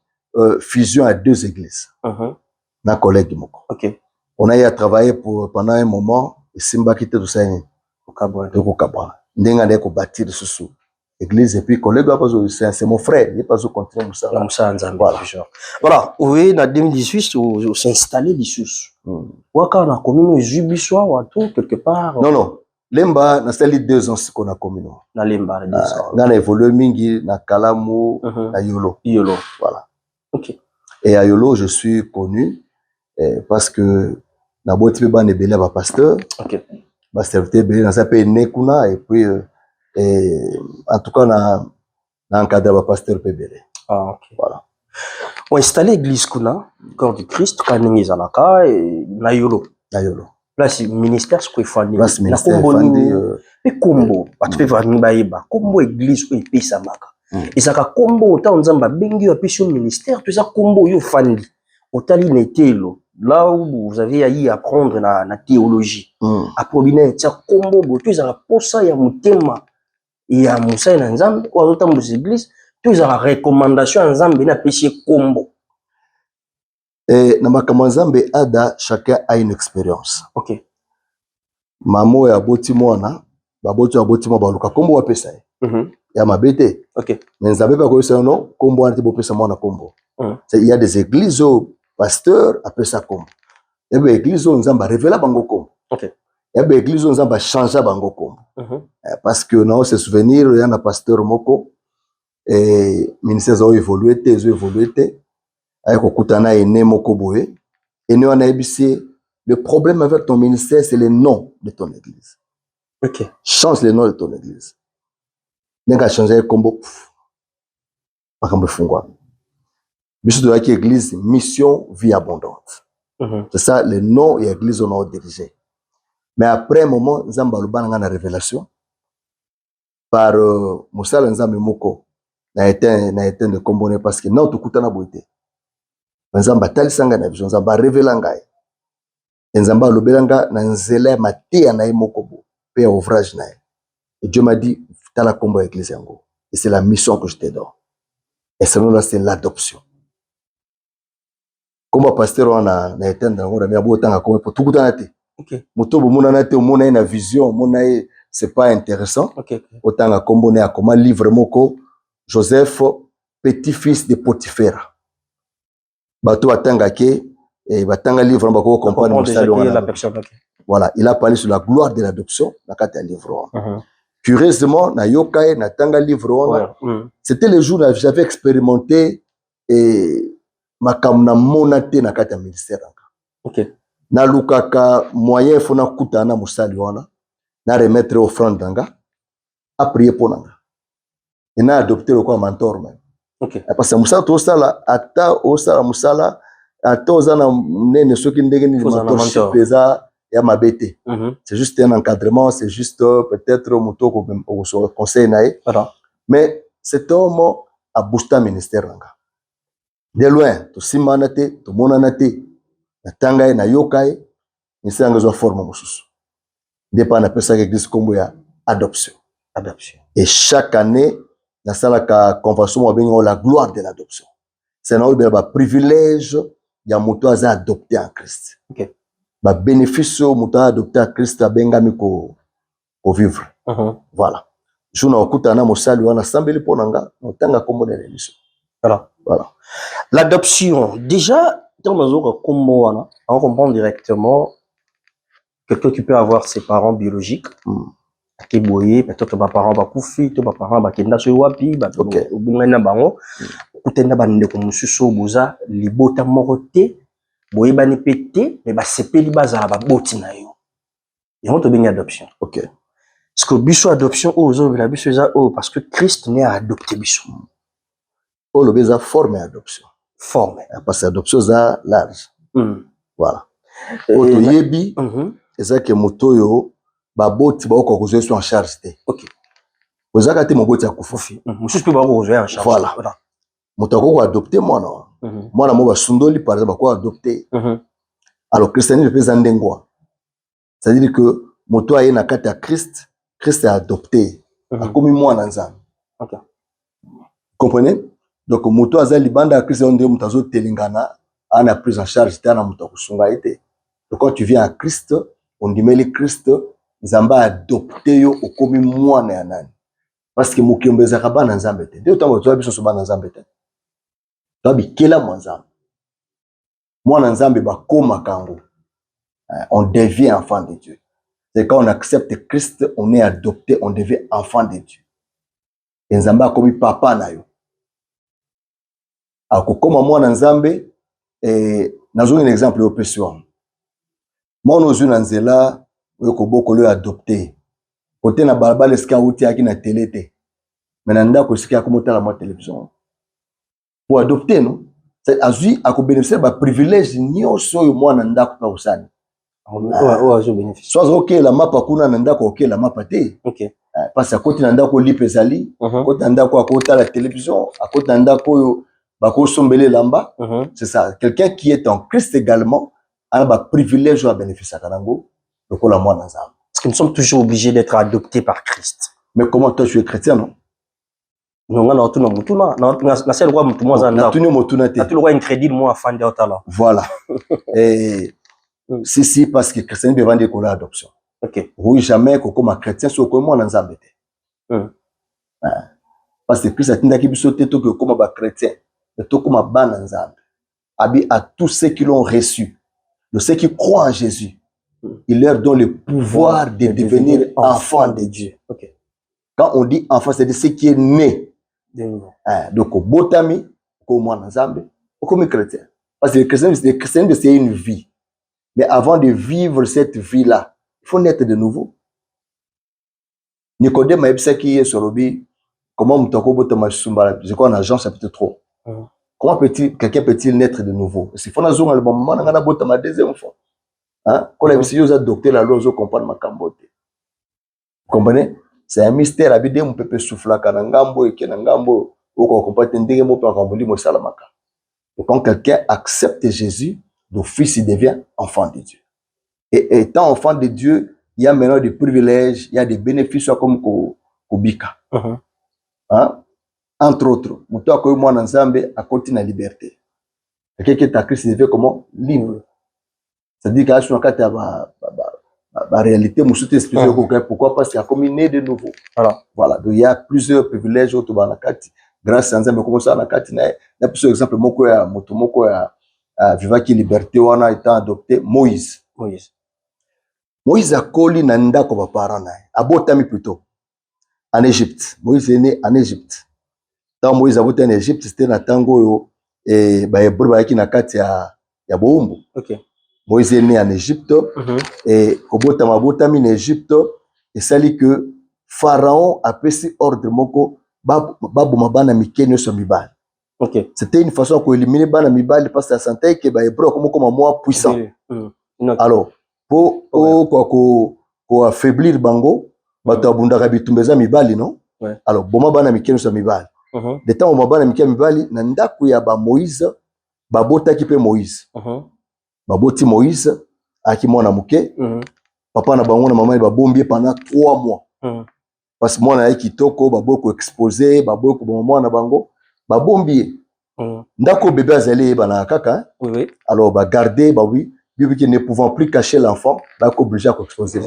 fusion à 2 églises. Un collègue moko. On a eu à travailler pendant un moment et Simba quitté tout ça. Au Cabra. N'enga de ko bâtir sous église et puis collègue c'est mon frère, il pas au continuer ça. Voilà, oui, en 2018 on s'est installé ici. Waka na commune Jubiswa ou tout quelque part. Non. Lemba na sali 2 ans qu'on a commune. Na Lemba 2 ans. On a évolué mingi na Kalamu, na Yolo. Voilà. OK. Et à Yolo, je suis connu parce que na boîte pe ba nebele ba pasteur. OK. Ba serviteur belé na ça pe nekuna et puis en tout cas na encadré ba pasteur pe belé. OK. Voilà. On a installé l'église Kuna, corps du Christ, Kanengi Zalaka et na Yolo. Là, c'est ministère ce qu'il faut aller. Là, c'est ministère fandi. Et combo, tu peux voir Nibaïba, combo église ou épice à Maka. Et ça ka combo autant on zamba bengi a sur ministère, tout ça combo yo fandi. Otali netelo. Là où vous avez à y apprendre la théologie. À probiner ça combo tout ça pour ça ya mutema. Et ya musa na nzambe ou autant aux églises, tout ça recommandation nzambe na péché combo. Et na makambo nzambe ada chacun a une expérience. OK. Mamo ya boti mwana, baboti ya boti mwa baluka kombo wa pesa. Ya mabete. OK. Mais nzambe ba ko yesa non, kombo ante bo pesa mwana kombo. Il y a des églises où pasteur appelle ça kombo. Il y a des églises où nzamba révéla bango kombo. OK. Il y a des églises où nzamba change bango kombo. Parce que non se souvenir il y a un pasteur moko et ministère ont évolué, avec Okutana et Nemoko Boé. Et nous, on a ébissé. Le problème avec ton ministère, c'est le nom de ton église. OK. Change le nom de ton église. N'est qu'à changer le combo. Pas comme le fungwa. Bisu de la église, mission, vie abondante. C'est ça, le nom et l'église, on a dirigé. Mais après un moment, Nzamba Luban a une révélation. Par Moussa Nzambe Moko, n'a été de comboner parce que non, tout coûtana boité. Nzamba talisanga na vision nzamba revela ngai nzamba lobelanga na nzela matia na mokobo pe ouvrage na et Dieu m'a dit tala kombo église yango et c'est la mission que je te donne et selon là c'est l'adoption comme pasteur on a été dans ngora mais abo tanga comme pour tout kutana te. OK. Motobo mona te mona na vision mona c'est pas intéressant. OK. Otanga kombo ne akoma livre moko Joseph petit-fils de Potiphera. Bato batanga ke et batanga livre bako comprendre la personne. Voilà, il a parlé sur la gloire de l'adoption dans quatre livres. Curieusement na yokai na tanga livre c'était le jour où j'avais expérimenté et makamna monate na kata ministère. OK. Na lukaka moyen fona kutana musali wana na remettre offrande danga a prier pour nanga. Et na adopter quoi mentor même. OK. Parce que musala to sala ata o sala musala ata ozana nene soki ndenge ni mentorship eza ya mabete. C'est juste un encadrement, c'est juste peut-être moto ko conseil nae. Mais cet homme a boosté ministère nanga. De loin, to simana te, to monana te, na tanga na yokai, ministère nanga zo forme mosusu. Dépend na pesa église kombo ya adoption. Et chaque année na salaka convention avec la gloire de l'adoption. C'est un privilège ya moto aza adopté en Christ. OK. Ba bénéfice moto adopté en Christ abengami ko vivre. Voilà. Je na okutana mosali wana sambeli ponanga otanga kombo na l'émission. Voilà. L'adoption déjà dans nos kombo wana, on comprend directement quelqu'un qui peut avoir ses parents biologiques. Akiboye peut-être ba parents ba kufi to ba parents ba kenda so wapi ba obungana bango kutenda bande ko mususu boza libota morote boye bani pété mais ba sepeli bazala ba boti na yo et on to benga adoption. OK. Parce que biso adoption ozo la biso za parce que Christ n'est adopté biso. Le beza forme adoption. Forme parce que adoption za large. Voilà. Oto yebi eza ke motoyo baboti ba ko kozo en charge te. OK. Ozaka te moboti akufufi. Mususu pe ba ko kozo en charge. Voilà. Moto ko adopter mwana. Mwana mo ba sundoli par exemple ko adopter. Alors, christianisme peut zandengwa. C'est-à-dire que moto aye na kati ya Christ, Christ a adopté. A commis moi dans ça. Ok. Comprenez? Donc, moto aza libanda Christ on dit mutazo telingana, ana prise en charge tana moto kusunga ite. Donc, quand tu viens à Christ, on dit mais le Christ, Nzamba a adopté yo au commis moi na yanani. Parce que mokiombe zakaba na Nzambe te. Dès temps tu as biso soba na Nzambe te. Tu as bikela mo Nzambe. Moi na Nzambe ba koma kango. On devient enfant de Dieu. C'est quand on accepte Christ, on est adopté, on devient enfant de Dieu. Et Nzamba a commis papa na yo. Alors, comme moi na Nzambe, nazo un exemple au pessoa. Moi nos yeux na nzela, ko boko le adopté. Côté na balabala eska uti aki na télé te. Mais nanda ko sika ko motala mo télévision. Pour adopter non, c'est azui a ko bénéficier ba privilège nyonso yo moi nanda ko pa usani. Je bénéficie. Soit OK la mapa kuna nanda ko OK la mapa te. OK. Parce que côté nanda ko lipezali, côté nanda ko akota la télévision, côté nanda ko bako sombele lamba. C'est ça. Quelqu'un qui est en Christ également a ba privilège à bénéficier kanango donc la moi nzambe. Parce que nous sommes toujours obligés d'être adoptés par Christ. Mais comment toi tu es chrétien non? Non, on a tout na seul roi mutu mo zanda. Tu le roi incrédule moi afin de otala. Voilà. Et si parce que chrétien peut vendre ko l'adoption. OK. Oui jamais ko comme chrétien so ko moi nzambe te. Parce que Christ a tinda ki biso te to que comme ba chrétien, to comme ba nzambe. Abi à tous ceux qui l'ont reçu, de ceux qui croient en Jésus. Il leur donne le pouvoir de devenir enfants de Dieu. Okay. Quand on dit enfant, c'est de ce qui est né. Donc, au botami, au moins Nzambe, comme chrétien. Parce que le christianisme, c'est une vie. Mais avant de vivre cette vie-là, il faut naître de nouveau. Nicodème m'a dit qui est sur le bi, comment Moutako Botama Sumbala, je crois en Jean chapitre 3. Comment quelqu'un peut-il naître de nouveau? Parce qu'il faut nazo le moment, on a Botama deuxième fois. Hein? Quand les messieurs ont adopté la loi, ils comprennent ma cambote. Vous comprenez? C'est un mystère. La vidéo, on peut souffler quand un gambo et qu'un gambo, ou qu'on comprenne un dingue, on peut rembouler mon salamaka. Et quand quelqu'un accepte Jésus, d'office, il devient enfant de Dieu. Et étant enfant de Dieu, il y a maintenant des privilèges, il y a des bénéfices comme Kobika. Hein? Entre autres, Moutou a connu moi dans Zambé à côté de la liberté. Quelqu'un qui est à Christ, il devient comment? Libre. C'est-à-dire qu'il y a la réalité, pourquoi? Parce qu'il y a comme né de nouveau. Voilà. Donc il y a plusieurs privilèges autour de la carte. Grâce à Nzambe, comme ça, la carte, il y a plusieurs exemples. Moko a vivaki liberté, on a été adopté. Moïse a collé nanda comme parent, à Botami plutôt, en Égypte. Moïse est né en Égypte. Quand Moïse a voté en Égypte, c'était na tango et bah qui na carte ya Boumbu. OK. Moïse est né en Égypte et Kobota Mabotami en Égypte et ça dit que Pharaon a passé ordre moko babu mabana mikenyo so mibali. OK. C'était une façon pour éliminer bana mibali parce que ça sentait que ba hébreu comme moi puissant. Alors pour ko affaiblir bango bato abundaka bitumbeza mibali non? Alors boma bana mikenyo so mibali. De temps au mabana mikenyo mibali na ndako ya ba Moïse babota ki pe Moïse. Baboti Moïse aki mwana muke papa na bango na maman babombi pendant 3 mois parce que mwana yaki kitoko baboko exposer baboko mwana bango babombi ndako bébé azali bana kaka oui. Alors ba garder ba oui bibi qui ne pouvant plus cacher l'enfant ba ko obligé à exposer.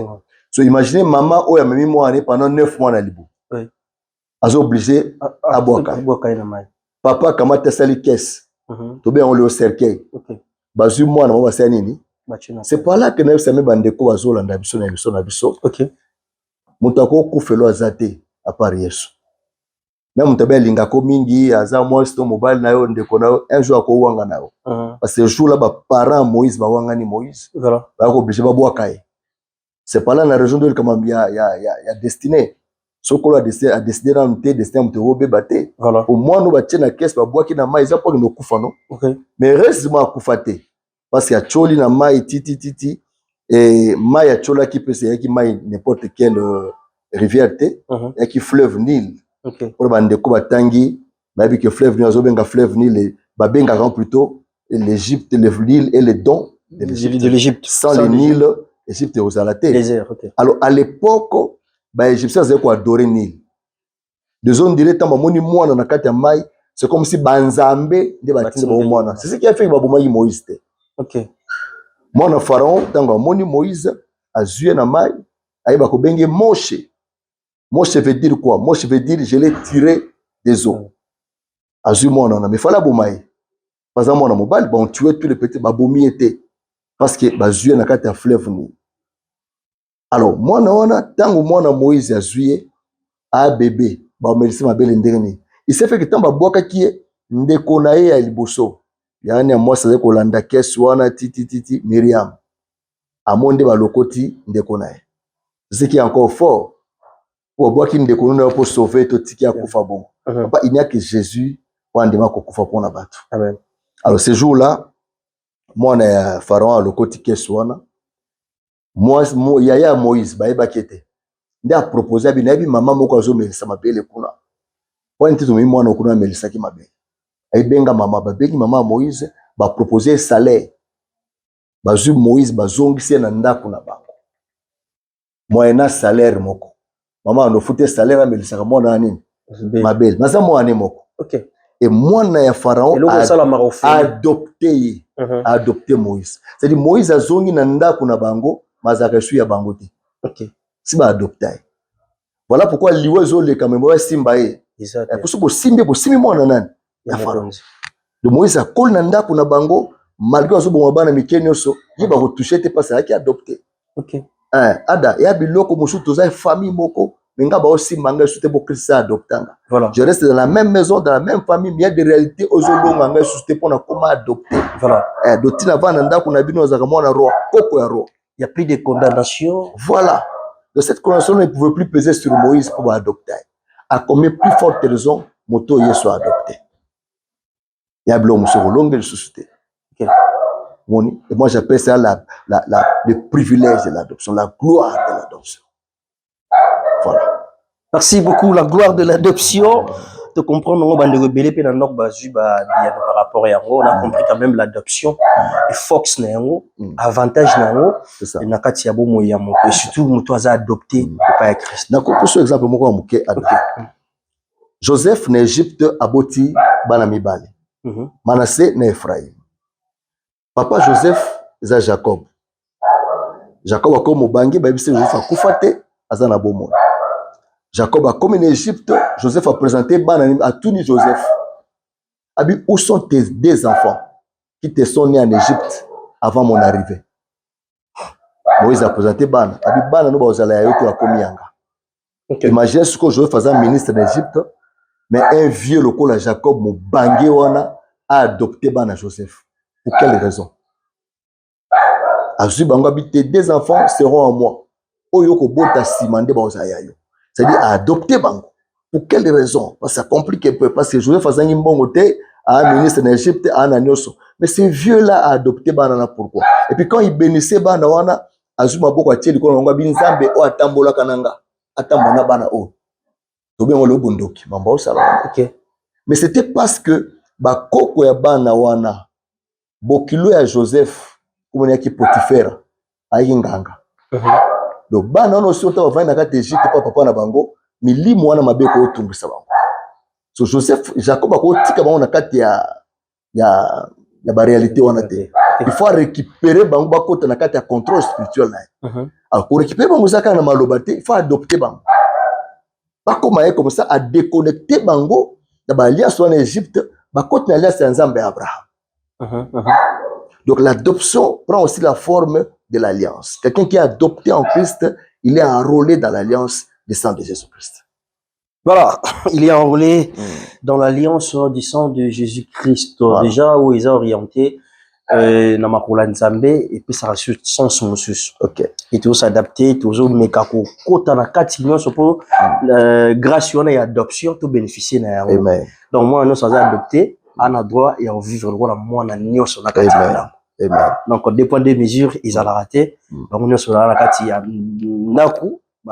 So imaginez maman o ya memi mwana pendant 9 mois na libu azo obligé à boire papa kamata sali caisse to bien on le cercueil. Bazu mwana mo basa nini? C'est pas là que na yosame bandeko bazolanda biso na biso na biso. OK. Mutako kufelo azate à part Yesu. Même mutabe linga ko mingi aza mo sto mobile na yo ndeko na yo un jour ko wanga na yo. Parce que jour là ba parents Moïse ba wanga ni Moïse. Voilà. Ba ko obligé ba boa kai. C'est pas là na région de comme il y a destiné. Sokolo a décidé dans te destin mutero bebate. Voilà. Au moins no ba tena caisse ba boa ki na mai za po no kufa no. OK. Mais reste moi kufate. Parce qu'il y a Tcholi na mai titi et mai a Tchola qui peut se qui mai n'importe quelle rivière te et qui fleuve Nil. OK. Pour bande ko batangi, ba bi que fleuve Nil azobenga fleuve Nil ba benga plutôt l'Égypte, le Nil et les dons de l'Égypte. Sans le Nil, l'Égypte est aux alatés. Désert, ok. Alors, à l'époque, les Égyptiens avaient adoré le Nil. De zone directe, c'est comme si Banzambe de Moana. C'est ce qui a fait que Moïse. Ok. Mon pharaon, tant que Moïse a joué na mai, il va bengue Moshe. Moshe veut dire quoi? Moshe veut dire je l'ai tiré des eaux. A joué mon mais il fallait bomai. Par exemple, mon mobile, on tuait tous les petits baboumi étaient parce que ba joué na kata fleuve ni. Alors, moi tant que moi Moïse a joué a bébé, ba merci ma belle ndengeni. Il s'est fait que tant ba boka qui est ndeko na ye ya liboso. Yani moi c'est ko landa kesu wana titi Myriam. Amonde ba lokoti ndeko na ye. Ce qui est encore fort. Pour boire qui ndeko na pour sauver to tiki akufa bon. Papa il n'y a que Jésus pour andema ko kufa pour na batu. Amen. Alors ce jour-là, moi na pharaon a lokoti kesu wana. Moi yaya Moïse ba eba kete. Nde a proposé bi na bi mama moko azo melisa mabele kuna. Pour ntizo mi mwana okuna melisa ki mabele. Ay benga mama ba bengi mama Moïse ba proposer salaire. Ba zu Moïse ba zongisi na ndako na bango. Moyena salaire moko. Mama no fute salaire melisa ka mwana nini? Mabele. Maza mwana moko. OK. Et mwana ya pharaon a adopté adopté Moïse. C'est-à-dire Moïse a zongi na ndako na bango, mazaka su ya bango te. OK. Si ba adopté. Voilà pourquoi liwe zo le kamembo simba e. Pour ce bo simbi mwana nani? Ya pharaon. De Moïse a kol na ndako na bango, malgré zo bo bana mikeni oso, yiba ko toucher te parce qu'il a adopté. OK. Ada ya biloko musu toza famille moko. Voilà. Je reste dans la même maison, dans la même famille, mais il y a des réalités aux comment adopter. Voilà. Il n'y a plus de condamnation. Voilà. De cette condamnation, ne pouvait plus peser sur Moïse pour adopter. À combien plus forte raison, Moto y soit adopté. Il y a de société. Et moi, j'appelle ça le privilège de l'adoption, la gloire de l'adoption. Voilà. Merci beaucoup. La gloire de l'adoption. De comprendre, on va rebeller par rapport à on a compris quand même l'adoption. Et Fox avantage c'est ça. Et surtout, moto a adopté pas Christ. D'accord. Pour ce exemple, Joseph en Égypte aboti banami bali. Manassé na Ephraïm. Papa Joseph c'est Jacob. Jacob a comme mobangi ba bise Joseph a kufate azana bomo. Jacob a comme en Égypte, Joseph a présenté à Touni Joseph. Abi, où sont tes deux enfants qui te sont nés en Égypte avant mon arrivée? Moïse a présenté Bana. Abi, Bana nous va à Komianga. Imaginez ce que Joseph faisait ministre d'Égypte, mais un vieux local à Jacob, mon bangé wana, a adopté Bana Joseph. Pour quelle raison? Azu bango abi, tes deux enfants seront en moi. Oyoko bota simande ba ozayayo. C'est-à-dire à adopter bango. Pour quelle raison? Parce que ça complique un peu. Parce que Joseph faisait un bon côté, à un ministre d'Égypte, à un anioso. Mais ces vieux-là a adopté banana pourquoi? Et puis quand il bénissait banana, azuma boko atie likolo ngwa binzambe o atambola kananga. Atambona bana o. Tobe ngolo bundoki. Mamba o sala. OK. Mais c'était parce que ba koko ya bana wana bokilo ya Joseph comme yaki Potifera ayinganga. Donc bana no sota va na kati Égypte papa na bango milimo wana mabeko otungisa bango. So Joseph Jacob a ko tika bango na kati ya ba réalité wana te. Il faut récupérer bango ba kota na kati ya contrôle spirituel na. Alors pour récupérer bango zaka na malobate, il faut adopter bango. Pas comme ça à déconnecter bango da ba alliance en Égypte, ba kota na alliance ya Nzambe Abraham. Donc l'adoption prend aussi la forme de l'alliance. Quelqu'un qui est adopté en Christ, il est enrôlé dans l'alliance du sang de Jésus-Christ. Voilà, il est enrôlé dans l'alliance du sang de Jésus-Christ. Voilà. Déjà, où ils ont orienté dans ma coulade Nzambe et puis ça rassure sans son sus. OK. Et tout s'adapter, tout ça, mais kako kota na katinion pour grâce à adoption tout bénéficier na. Amen. Donc moi nous sommes adoptés, on a droit et on vivre le moi na nyonso na katinion. Amen. Donc, des points de mesure, ils ont raté. Donc, nous sommes là, il y a un coup, on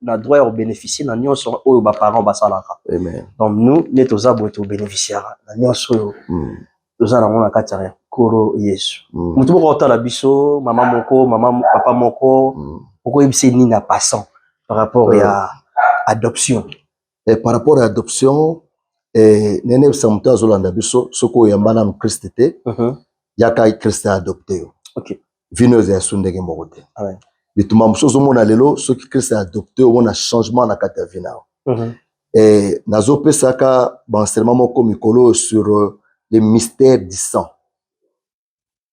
a droit à bénéficier, nous sommes aux parents, Amen. donc, nous, nous sommes aux bénéficiaires. Nous sommes aux Koro Yesu. Mutu moko otala biso, maman moko, maman papa moko, pourquoi il ni na passant par rapport à adoption. Et par rapport à l'adoption, nene samta zolanda biso soko yambana no Christ te. Yaka Christ a adopté. OK. Vino za sundege mokote. Ah ouais. Bituma msozo mona lelo soki Christ a adopté on a changement na kata vina. Et nazo pesaka banselement moko mikolo sur les mystères du sang.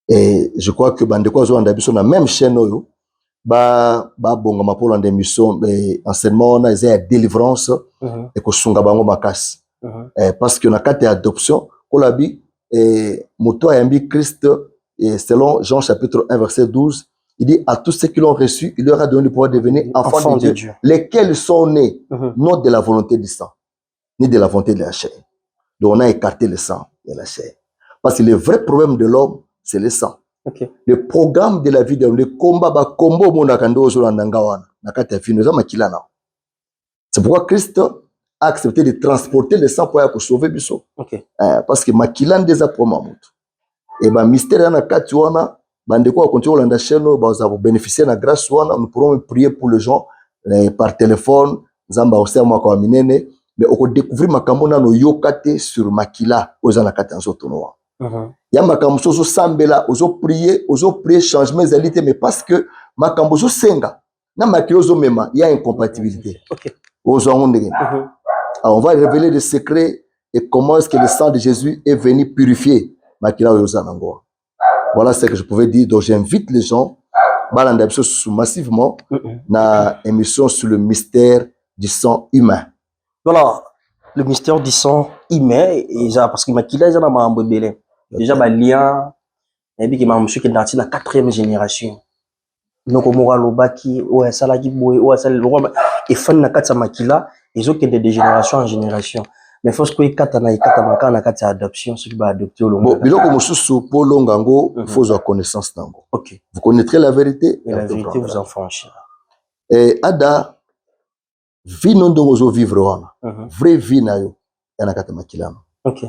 Et je crois que bandeko zo anda biso na même chaîne oyo ba bonga mapola de mission enseignement na za délivrance et ko sunga bango makasi. Parce que na kata adoption kolabi moto ayambi Christ et selon Jean chapitre 1 verset 12 il dit à tous ceux qui l'ont reçu il leur a donné le pouvoir de devenir enfants de Dieu lesquels sont nés non de la volonté du sang ni de la volonté de la chair. Donc on a écarté le sang de la chair parce que le vrai problème de l'homme c'est le sang. Okay. Le programme de la vie de l'homme, le combat ba combo mona kando ozolanda wana na kata fino za makila na. C'est pourquoi Christ a accepté de transporter le sang pour sauver biso. Okay. Parce que makila ndeza pour mamutu. Et ba mystère na kati wana bandeko a continuer olanda chaîne ba za bénéficier na grâce wana nous pourrons prier pour les gens par téléphone nzamba osema kwa minene mais on découvrir makambo na no yokate sur makila ozana kata nzoto noa. Ya makambo soso sambela ozo prier changement zalité mais parce que makambo zo senga na makila ozo mema il y a incompatibilité. OK. Ozo ngondenge. Alors on va révéler les secrets et comment est-ce que le sang de Jésus est venu purifier makila ozo nango. Voilà ce que je pouvais dire. Donc j'invite les gens balanda biso massivement na émission sur le mystère du sang humain. Voilà, le mystère du sang humain parce que makila za na mambo belé. Déjà ba lien et puis que ma monsieur qui est parti la 4e génération. Donc omora lobaki o sala ki boy o sala le roi et fan na katsa makila ils ont que de génération en génération. Mais faut que ikata na makana na katsa adoption ce qui va adopter au long. Bon, biloko mususu po longango faut avoir connaissance nango. OK. Vous connaîtrez la vérité et la vérité vous en franchira. Et ada vie non donc ozo vivre wana. Vraie vie na yo yana kata makila. OK.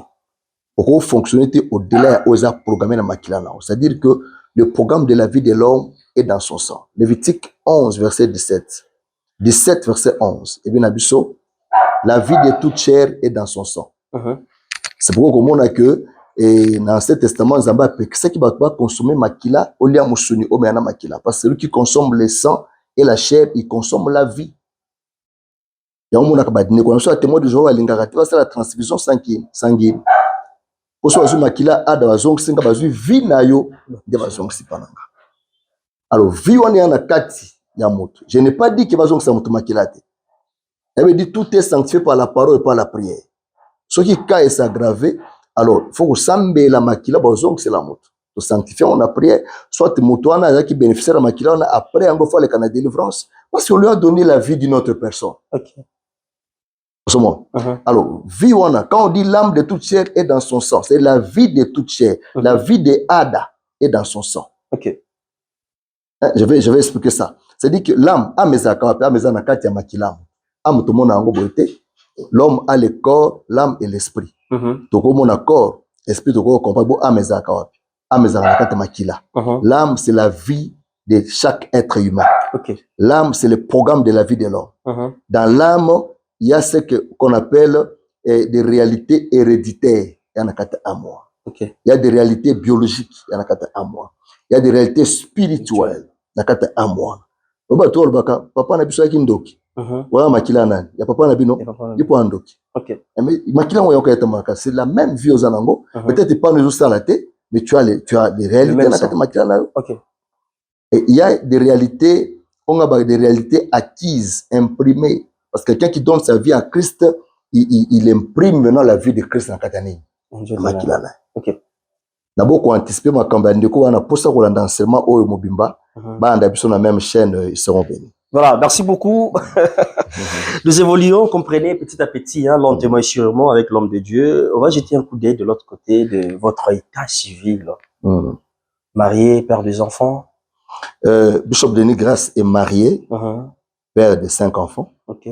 Pour fonctionner au-delà aux programmés dans Makilana. C'est-à-dire que le programme de la vie de l'homme est dans son sang. Lévitique 11, verset 17. 17, verset 11. Et bien, Abisso, la vie de toute chair est dans son sang. C'est pourquoi on a que, et dans cet testament, Zamba, ce qui va consommer Makila, au lieu de Moussuni, au Méana Makila. Parce que celui qui consomme le sang et la chair, il consomme la vie. Il y a un monde qui a dit, témoin de Jéhovah, c'est la transfusion sanguine. Oso bazu makila ada bazong singa bazu vi na yo de bazong sipananga. Alors vi wana yana kati ya moto. Je n'ai pas dit que bazong sa moto makila te. Elle me dit tout est sanctifié par la parole et par la prière. Ce qui cas est aggravé, alors faut que sambe la makila bazong c'est la moto. To sanctifier on a prière, soit moto wana qui bénéficier la makila on a après on va faire la délivrance parce qu'on lui a donné la vie d'une autre personne. OK. Alors, vie wana, quand on dit l'âme de toute chair est dans son sang, c'est la vie de toute chair. La vie de Ada est dans son sang. OK. Je vais expliquer ça. C'est-à-dire que l'âme, l'homme a le corps, l'âme et l'esprit. Donc, mon accord, esprit, l'âme, c'est la vie de chaque être humain. Okay. L'âme, c'est le programme de la vie de l'homme. Dans l'âme, il y a ce qu'on appelle des réalités héréditaires. Il y en a quatre à moi. Il y a des réalités biologiques. Il y en a quatre à moi. Il y a des réalités spirituelles. Il y en a quatre à moi. Papa n'a pas besoin d'Indoki. Voilà makila nani. Il y a papa n'a pas besoin d'Indoki. C'est la même vie aux Anango. Peut-être pas nous aussi la tête, mais tu as des réalités. Et il y a des réalités, on a des réalités acquises, imprimées. Parce que quelqu'un qui donne sa vie à Christ, il imprime maintenant la vie de Christ dans Katani. OK. D'abord, pour anticiper ma campagne, on a posé pour l'enseignement au Mobimba. On a sur la même chaîne, ils seront bénis. Voilà, merci beaucoup. Nous évoluons, comprenez, petit à petit, hein, lentement et sûrement avec l'homme de Dieu. On va jeter un coup d'œil de l'autre côté de votre état civil. Marié, père des enfants. Bishop Denis Grasse est marié, père de 5 enfants. OK.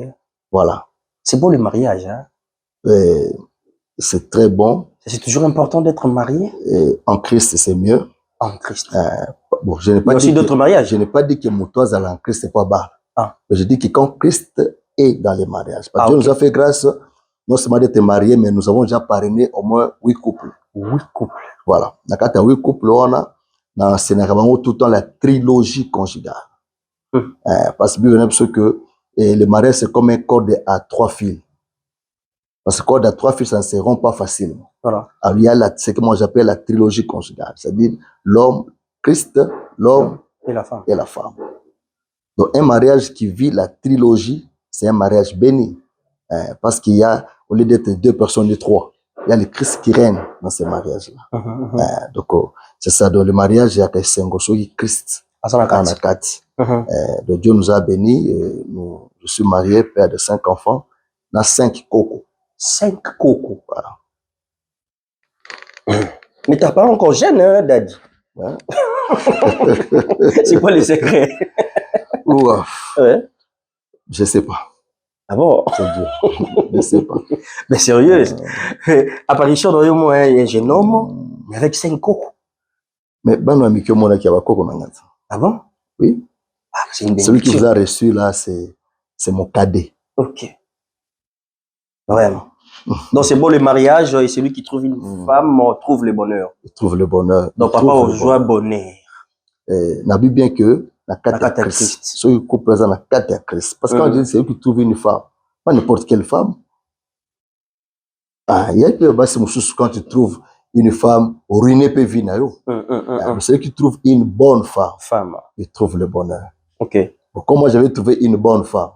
Voilà. C'est beau le mariage, hein? C'est très bon. C'est toujours important d'être marié Et en Christ, c'est mieux. en Christ. Bon, je n'ai Il y pas a aussi dit d'autres que, mariages. je n'ai pas dit que Moutoise en Christ, c'est pas bas. Ah. Mais je dis que quand Christ est dans les mariages, parce que Dieu ok. nous a fait grâce, non seulement d'être mariés, mais nous avons déjà parrainé au moins 8 couples. 8 couples. Voilà. Dans 8 couples, on a, dans le Sénégal, tout le temps la trilogie conjugale. Parce que Bible dit que le mariage, c'est comme un corde à 3 fils. Parce que corde à 3 fils, ça ne se rompt pas facilement. Voilà. Alors, il y a ce que moi j'appelle la trilogie conjugale. C'est-à-dire l'homme, Christ, l'homme Et la femme. et la femme. Donc, un mariage qui vit la trilogie, c'est un mariage béni. Parce qu'il y a, au lieu d'être 2 personnes, de 3, il y a le Christ qui règne dans ces mariages-là. Donc, c'est ça. Dans le mariage, il y a Christ. Donc, Dieu nous a bénis. Je suis marié, père de 5 enfants. On a 5 cocos. 5 cocos. Voilà. Mais t'as pas encore jeune, hein, Daddy? Ouais. C'est quoi le secret? Ouais. Je sais pas. Ah bon? C'est Dieu. Je sais pas. Mais sérieux, apparition dans le monde, un jeune homme, mais avec 5 cocos. Mais ben non, Mikio Mona qui a coco mangata. Ah bon? Oui. Ah, c'est une Celui qui vous a reçu là, c'est mon cadet. Ok. Vraiment. Donc c'est bon le mariage, et celui qui trouve une femme trouve le bonheur. Il trouve le bonheur. Donc papa au joie bonheur. N'a vu bien que la carte Christ. Ceux qui couple dans la carte Christ. Parce que quand on dit c'est eux qui trouvent une femme, pas n'importe quelle femme. Ah, il y a que bah, c'est quand tu trouves une femme ruinée peut vivre. C'est eux qui trouvent une bonne femme. Ils trouvent le bonheur. Ok. Donc, comme moi j'avais trouvé une bonne femme.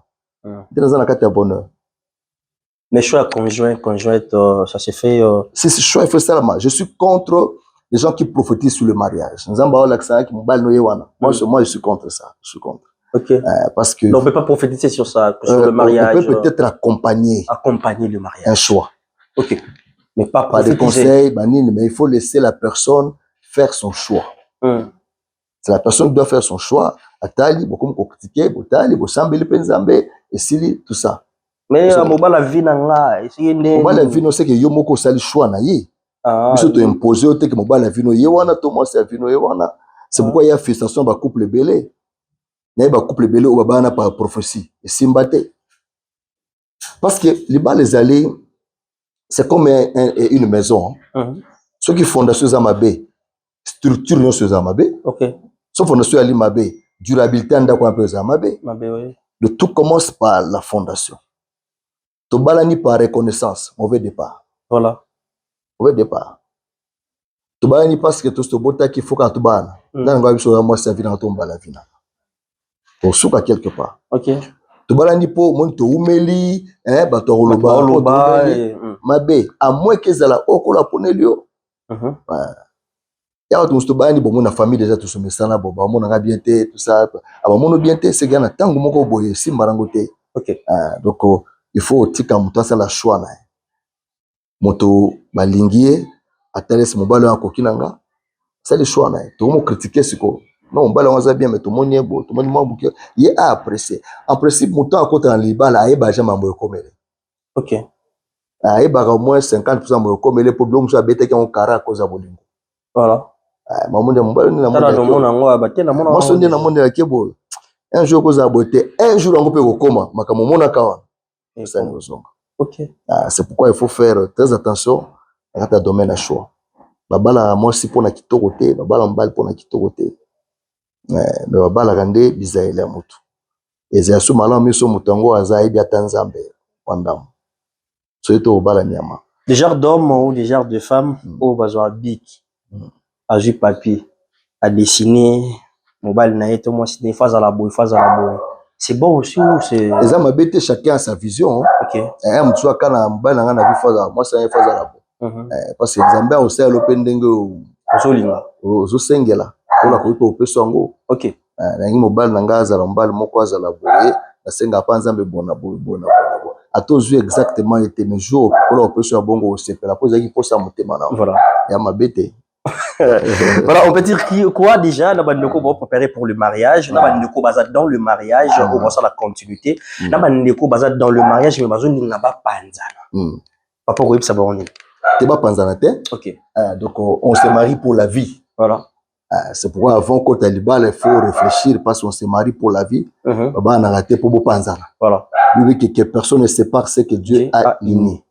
Dans la carte de bonheur. Mais choix conjointe, ça se fait. C'est ce choix, il faut ça. Je suis contre les gens qui prophétisent sur le mariage. Moi, je suis contre ça. Je suis contre. Ok. Parce que. Donc, on ne peut pas prophétiser sur ça, sur le mariage. On peut peut-être accompagner. Accompagner le mariage. Un choix. Ok. Mais pas par des conseils, mais il faut laisser la personne faire son choix. C'est la personne qui doit faire son choix. Atali, beaucoup me critiquer, Botali, Bosambeli, Penzambe, et Sili, tout ça. Mais mobile la vie nanga, mobile la vie no c'est que yo moko sali choix na ye. Biso to imposer au que mobile la vie no ye wana to moi c'est vie no ye wana. C'est pourquoi il y a frustration ba couple belé. Na ba couple belé au bana par prophétie. Et simbate. Parce que les bas les allées c'est comme une maison. Ceux qui fondation Zamabé, structure non sur Zamabé. OK. Sauf fondation Ali Mabé, durabilité anda ko un peu Zamabé. Mabé oui. Le tout commence par la fondation. To balani par reconnaissance, mauvais départ. Voilà. Mauvais départ. To balani parce que to sto bota qu'il faut quand to bana. Dans ngwa biso moi servir dans ton bala vina. Pour souka quelque part. OK. To balani po mon to umeli, ba to roloba. Mabe, à moins que zala okola ponelio. Ya to sto balani bo mon famille déjà tout ce mesana bo ba mon nga bien té tout ça. Aba mon bien té c'est gana tango moko boye simbarangote. OK. Donc il faut tika muto asala choix na moto balingie ateles mobalo akokinanga c'est le choix na to mo critiquer siko non mobalo waza bien mais to moni bo to moni mabuke ye a apprécier en principe muto akota en libala ayeba jamais mo komele. OK. Ayeba au moins 50% mo komele problème so abete ki on kara cause bolingo. Voilà. Mamunde mobalo ni na mo mo so ndi na monde ya kebo un jour cause abote un jour on peut kokoma makamo mona kawa. OK. C'est pourquoi il faut faire très attention à ta domaine à choix. Babala moi si pour na kitoko te, babala mbali pour na kitoko te. Mais babala kande bizaile mutu. Eza so mala miso mutango azai bia tanzambe wandam. So eto babala nyama. Des genres d'hommes ou des genres de femmes au besoin bic. À jouer papier, à dessiner, mobile na eto moi si des fois à la boue, c'est bon aussi ou c'est les hommes habitent chacun a sa vision. OK. Mtu akana mbana ngana bifaza moi ça faza la bo. Parce que Zambé au sel open dengo ozolinga ozosengela ola ko to peso ngo. OK. Na ngi mobile nanga za mbali moko za la boye na senga panza mbe bona. A tous vu exactement était mes jours ola peso bongo c'est la pose qui posa motema na. Voilà. Ya mabete. Voilà, on peut dire quoi déjà, on va préparer pour le mariage, on va dans le mariage, on va faire la continuité, on va dans le mariage, mais on va pas panzana. Papa, oui, ça va on est. T'es pas panzanate. Ok. Donc, on se marie pour la vie. Voilà. C'est pourquoi avant qu'on Taliban, il faut réfléchir parce qu'on se marie pour la vie. On a raté pour panzana. Voilà. Lui, que personne ne sépare ce que Dieu a uni.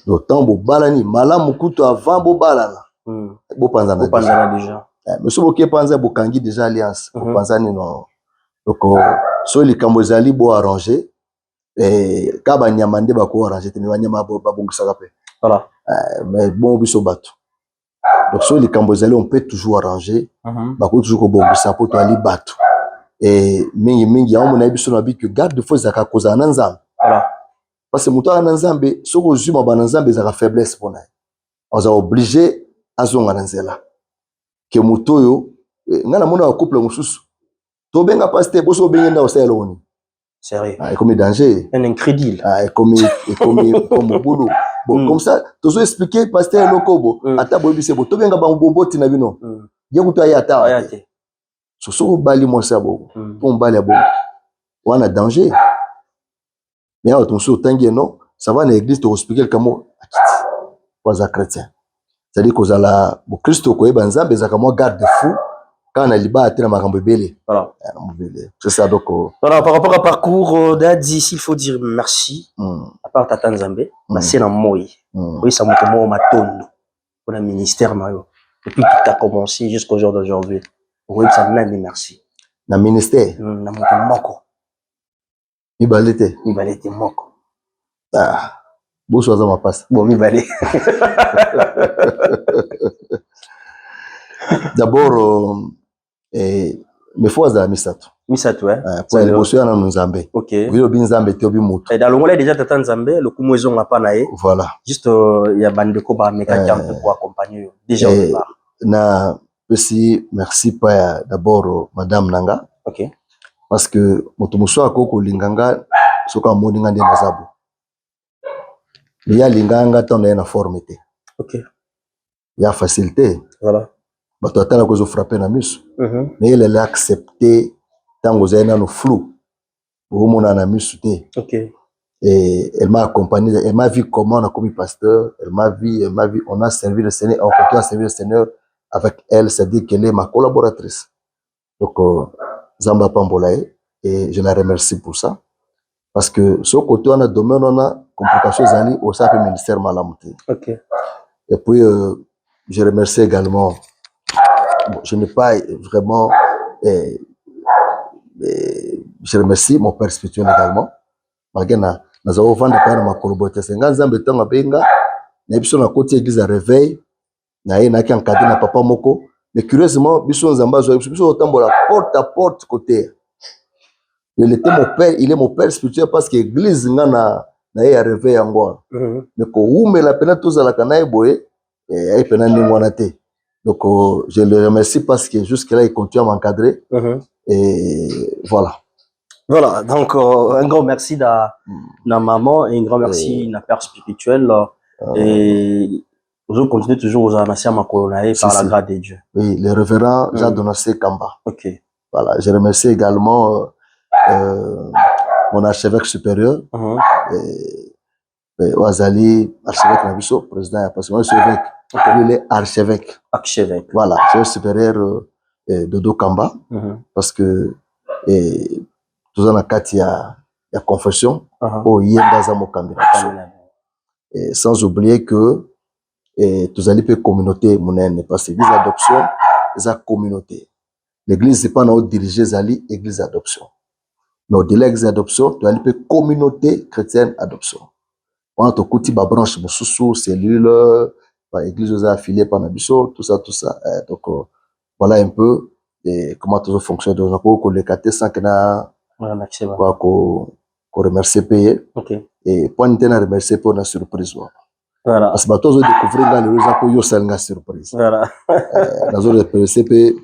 D'autant que balani, malam mukuto avant bo balana. Bo panzana déjà. Mais si vous panza bo kangi déjà alliance. Bo panzani non. Donc, so les Cambozali bo arrangé. Et kaba nyamande ba ko arrangé. Mais wanyama bo babongisa kape. Voilà. Mais bon biso bato. Donc, sur les Cambozali, on peut toujours arranger. Bah, toujours ko bongisa pour to ali bato. Et mingi on a biso na bi que garde fo zaka koza nanzam. Voilà. Parce que muto na nzambe, soko zuma ba nzambe zaka faiblesse pour na. On est obligé à zonga nanzela. Que muto yo ngana mona couple mususu. To benga pasteur boso bengenda o selo oni. Sérieux. Ah, comme danger. Un incrédule. Ah, comme boulot. Bon, comme ça, tu as expliqué pasteur lokobo. Ata bobi se bo to benga ba bomboti na bino. Yego to ayata. Ayate. So bali mo sabo. Pour bali abo. On a danger. Mais attention, tangi non, ça va dans l'église te expliquer comment pas un chrétien. C'est-à-dire que la Christ ko ebanza bezaka mo garde fou quand on a liba atela makambo belé. Voilà. C'est ça donc. Voilà, par rapport à parcours d'Adi, il faut dire merci. À part Tata Nzambe, c'est na moi. Oui, ça m'a tombé au matondo pour le ministère Mario. Depuis que tu as commencé jusqu'au jour d'aujourd'hui. Oui, ça m'a dit merci. Na ministère. Na moko. Mibalete moko. Ah, bonsoir ça m'a passe. Bon, Mibale. D'abord, mes fois à Misato. Misato, hein. Pour les bonsoirs dans Nzambe. Ok. Vilo bin Nzambe te obi mutu. Et dans le Ngolais déjà Tata Nzambe, le kumwezo n'a pas naé. Voilà. Juste il y a bandeko ba meka camp pour accompagner déjà au départ. Na aussi merci pas d'abord madame Nanga. Ok. Parce que moto muso akoko linganga soka moninga ndi nazabu. Il y a linganga tant na forme te. Ok. Il y a facilité. Voilà. Bato atala ko zo frapper na miso. Mais elle a accepté tant que zaina no flou. Au mona na miso te. Ok. Et elle m'a accompagné, elle m'a vu comment on a commis pasteur, elle m'a vu, on a servi le Seigneur, on continue à servir le Seigneur avec elle, c'est-à-dire qu'elle est ma collaboratrice. Donc, Zamba Pambolae, et je la remercie pour ça. Parce que ce côté, on a domaine, on a complications ali au sein du ministère Malamouté. Ok. Et puis, je remercie également, bon, je n'ai pas vraiment, je remercie mon père spirituel également. Magena, nous avons vendu par ma collaboratrice. Nga Nzambe tanga benga, na biso na côté église à réveil, na ye na ki encadré na papa moko. Mais curieusement, biso Nzamba zo biso otambola porte à porte côté. Il était mon père, il est mon père spirituel parce que église nga na ye à réveil yango. Mais ko ume la pena tous la kana boye, et pena ningwana te. Donc je le remercie parce que jusque là il continue à m'encadrer. Et voilà. Voilà, donc un grand merci à la maman et un grand merci à la père spirituel. Et vous continuez toujours aux annoncer à ma colonae par la grâce de Dieu. Oui, le révérend Jean-Donassé Kamba. Ok. Voilà, je remercie également mon archevêque supérieur, Ouazali, archevêque Nabiso, président, parce que moi je suis évêque. Il est archevêque. Archevêque. Voilà, archevêque supérieur Dodo Kamba, parce que tout en il y a confession au Yendaza Mokambi. Sans oublier que tous allez peut communauté monnaie parce que l'église d'adoption c'est la communauté. L'église c'est pas nous diriger Zali église d'adoption. Mais au-delà de l'église d'adoption, tu allez peut communauté chrétienne adoption. On a tout petit ba branche sous cellule, par église aux affiliés par Nabiso, tout ça. Donc voilà un peu comment tout ça fonctionne. Donc on les 400 que na quoi qu'on remercie payer. Okay. Et point de remercier pour la surprise. Voilà. Parce que bateau de découvrir dans le réseau pour yo salga surprise. Voilà. La zone de PCP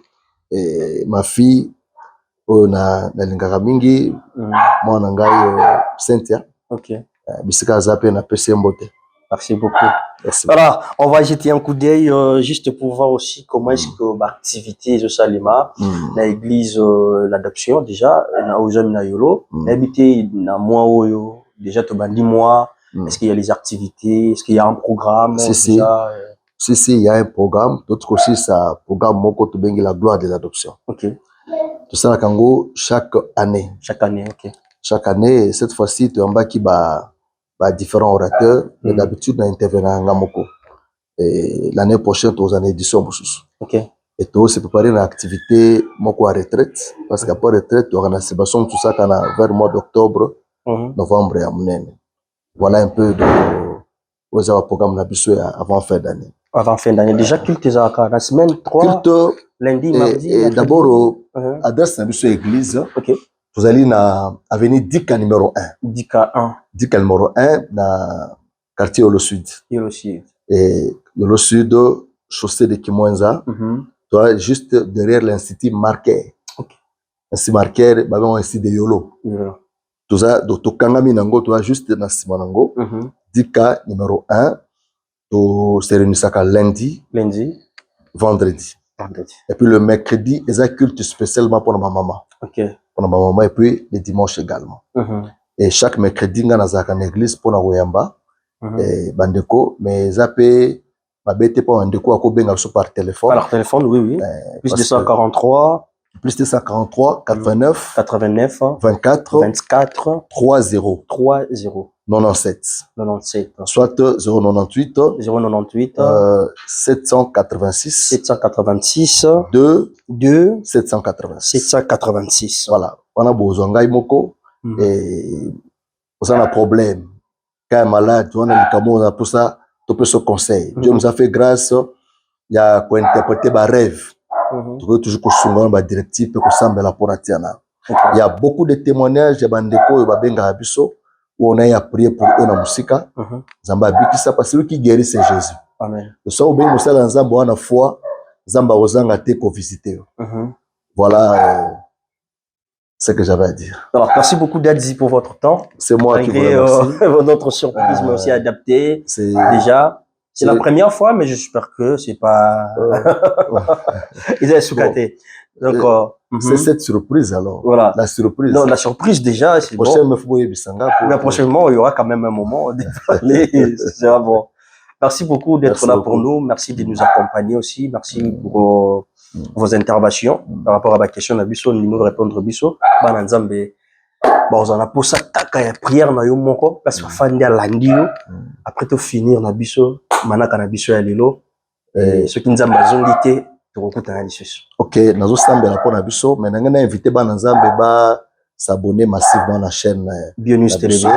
ma fille na lingaka mingi moi na ngai Cynthia. OK. Bisika zape na PC Mbote. Merci beaucoup. Merci. Voilà, on va jeter un coup d'œil juste pour voir aussi comment est-ce que l'activité de Salima, l'église l'adoption déjà, na ozami na yolo, habité na moi oyo déjà to bandi moi Est-ce qu'il y a les activités? Est-ce qu'il y a un programme? Si, il y a un programme. D'autres aussi, ça programme Moko Tubengi la gloire des adoptions. Ok. Tout ça, Kango, chaque année. Chaque année, ok. Chaque année, cette fois-ci, tu as qui différents orateurs. Mais d'habitude, on intervient à Ngamoko. Et l'année prochaine, tu as une édition. Ok. Et tu as préparé une activité Moko à retraite. Parce qu'après retraite, tu as une célébration, tout ça, vers le mois d'octobre, novembre et Amounene. Voilà un peu de programme avant fin d'année. Avant fin d'année. Déjà, culte la semaine 3, culte, lundi, mardi. D'abord, adresse la église. Ok. Vous allez na avenue Dika numéro 1. Dika 1. Dika numéro 1, dans quartier Yolo Sud. Yolo Sud. Et Yolo Sud, chaussée de Kimwenza. Toi, juste derrière l'institut Marquet. Ok. L'institut Marquet, bah, on institut de Yolo. Tout ça, donc, tu kangami nango, toi, juste dans Simanango. Dika numéro 1. Tu se réunissaka lundi. Vendredi. Et puis le mercredi, ils ont culte spécialement pour ma maman. Ok. Pour ma maman, et puis le dimanche également. Et chaque mercredi, on a une église pour la Weyamba. Et Bandeko, mais zappé, ma bête pour Bandeko, à Kobenga par téléphone. Par téléphone, oui. Plus 243. Plus 243, 89. 24. 30. 97. Soit 098. 786. 2. 786. Voilà. On a besoin de Moko. Et on a un problème. Quand un malade, on a le pour ça, tu peux se conseiller. Dieu nous a fait grâce. Il y a quoi interpréter ma rêve. Tu peux toujours construire une directive pour s'embêter la poratiana. Il y a beaucoup de témoignages de Bandeko et Babenga Abisso où on a prié pour eux dans la musique. Zamba Bikisa parce que lui qui guérit c'est Jésus. Amen. Le soir où bien nous sommes dans Zamba on a foi, Zamba Ozanga te ko visiter. Voilà ce que j'avais à dire. Alors merci beaucoup Dadzi pour votre temps. C'est moi qui vous remercie. Notre surprise mais aussi adaptée. Déjà. C'est la première fois, mais j'espère que c'est pas. Ils avaient sous-caté. Donc, c'est cette surprise alors. Voilà. La surprise. Non, la surprise déjà, c'est bon. La prochaine fois, il y aura quand même un moment de parler. C'est bon. Merci beaucoup d'être là pour nous. Merci de nous accompagner aussi. Merci pour vos interventions par rapport à ma question d'Abisso, le numéro de répondre Abisso. Bananzambe. Bon, on a posé ta prière na yo moko parce que fandi alandio après tout finir na biso manaka na biso ya lelo ce qui nous a mazongité to kokutana lisusu. OK, nazo sambela pour na biso mais nanga na invité bana nzambe ba s'abonner massivement à la chaîne BioNews Télévision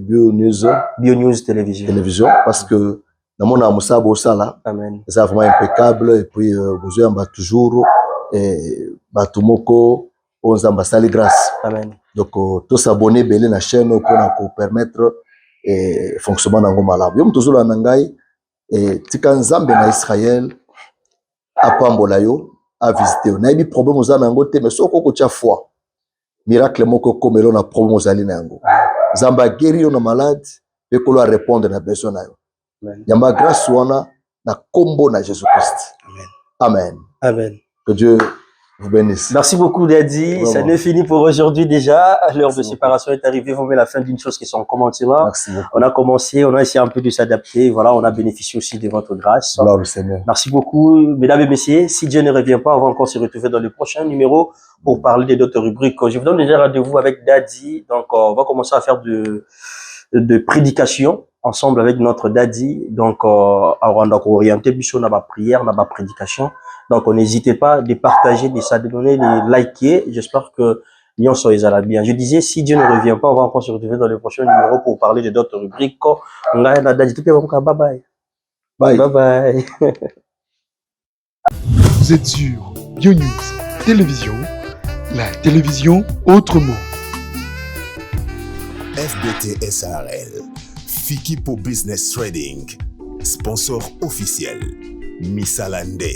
BioNews Télévision parce que dans mon amusabo sala amen c'est vraiment impeccable et puis besoin ba toujours et batumoko on zamba sali grâce amen. Donc tous s'abonner belé na chaîne pour permettre fonctionnement nango malamu. Yom tozula nangai et tika nzambe na Israël apambola yo a visiter. Na yebi problème oza nango te mais soko ko tia foi. Miracle moko komelo na problème ozali nango. Nzamba guéri yo na malade et ko lo répondre na besoin na yo. Amen. Yamba grâce wana na kombo na Jésus-Christ. Amen. Amen. Que Dieu vous bénisse. Merci beaucoup, Daddy. Ça n'est fini pour aujourd'hui déjà. L'heure de séparation est arrivée. Vous mettez la fin d'une chose qui sont en commentaire. Merci beaucoup. On a commencé, on a essayé un peu de s'adapter. Voilà, on a bénéficié aussi de votre grâce. Gloire au Seigneur. Merci beaucoup, mesdames et messieurs. Si Dieu ne revient pas, on va encore se retrouver dans le prochain numéro pour parler d'autres rubriques. Je vous donne déjà rendez-vous avec Daddy. Donc, on va commencer à faire de prédication ensemble avec notre Daddy. Donc, on va orienter Bichon dans ma prière, dans ma prédication. Donc, n'hésitez pas de partager, de s'abonner, de liker. J'espère que Lyon soit bien. Je disais, si Dieu ne revient pas, on va encore se retrouver dans le prochain numéro pour parler de d'autres rubriques. Bye bye. Bye bye. Vous êtes sur BioNews Télévision, la télévision autrement. FBT SARL, Fiki pour Business Trading, sponsor officiel, Missalande.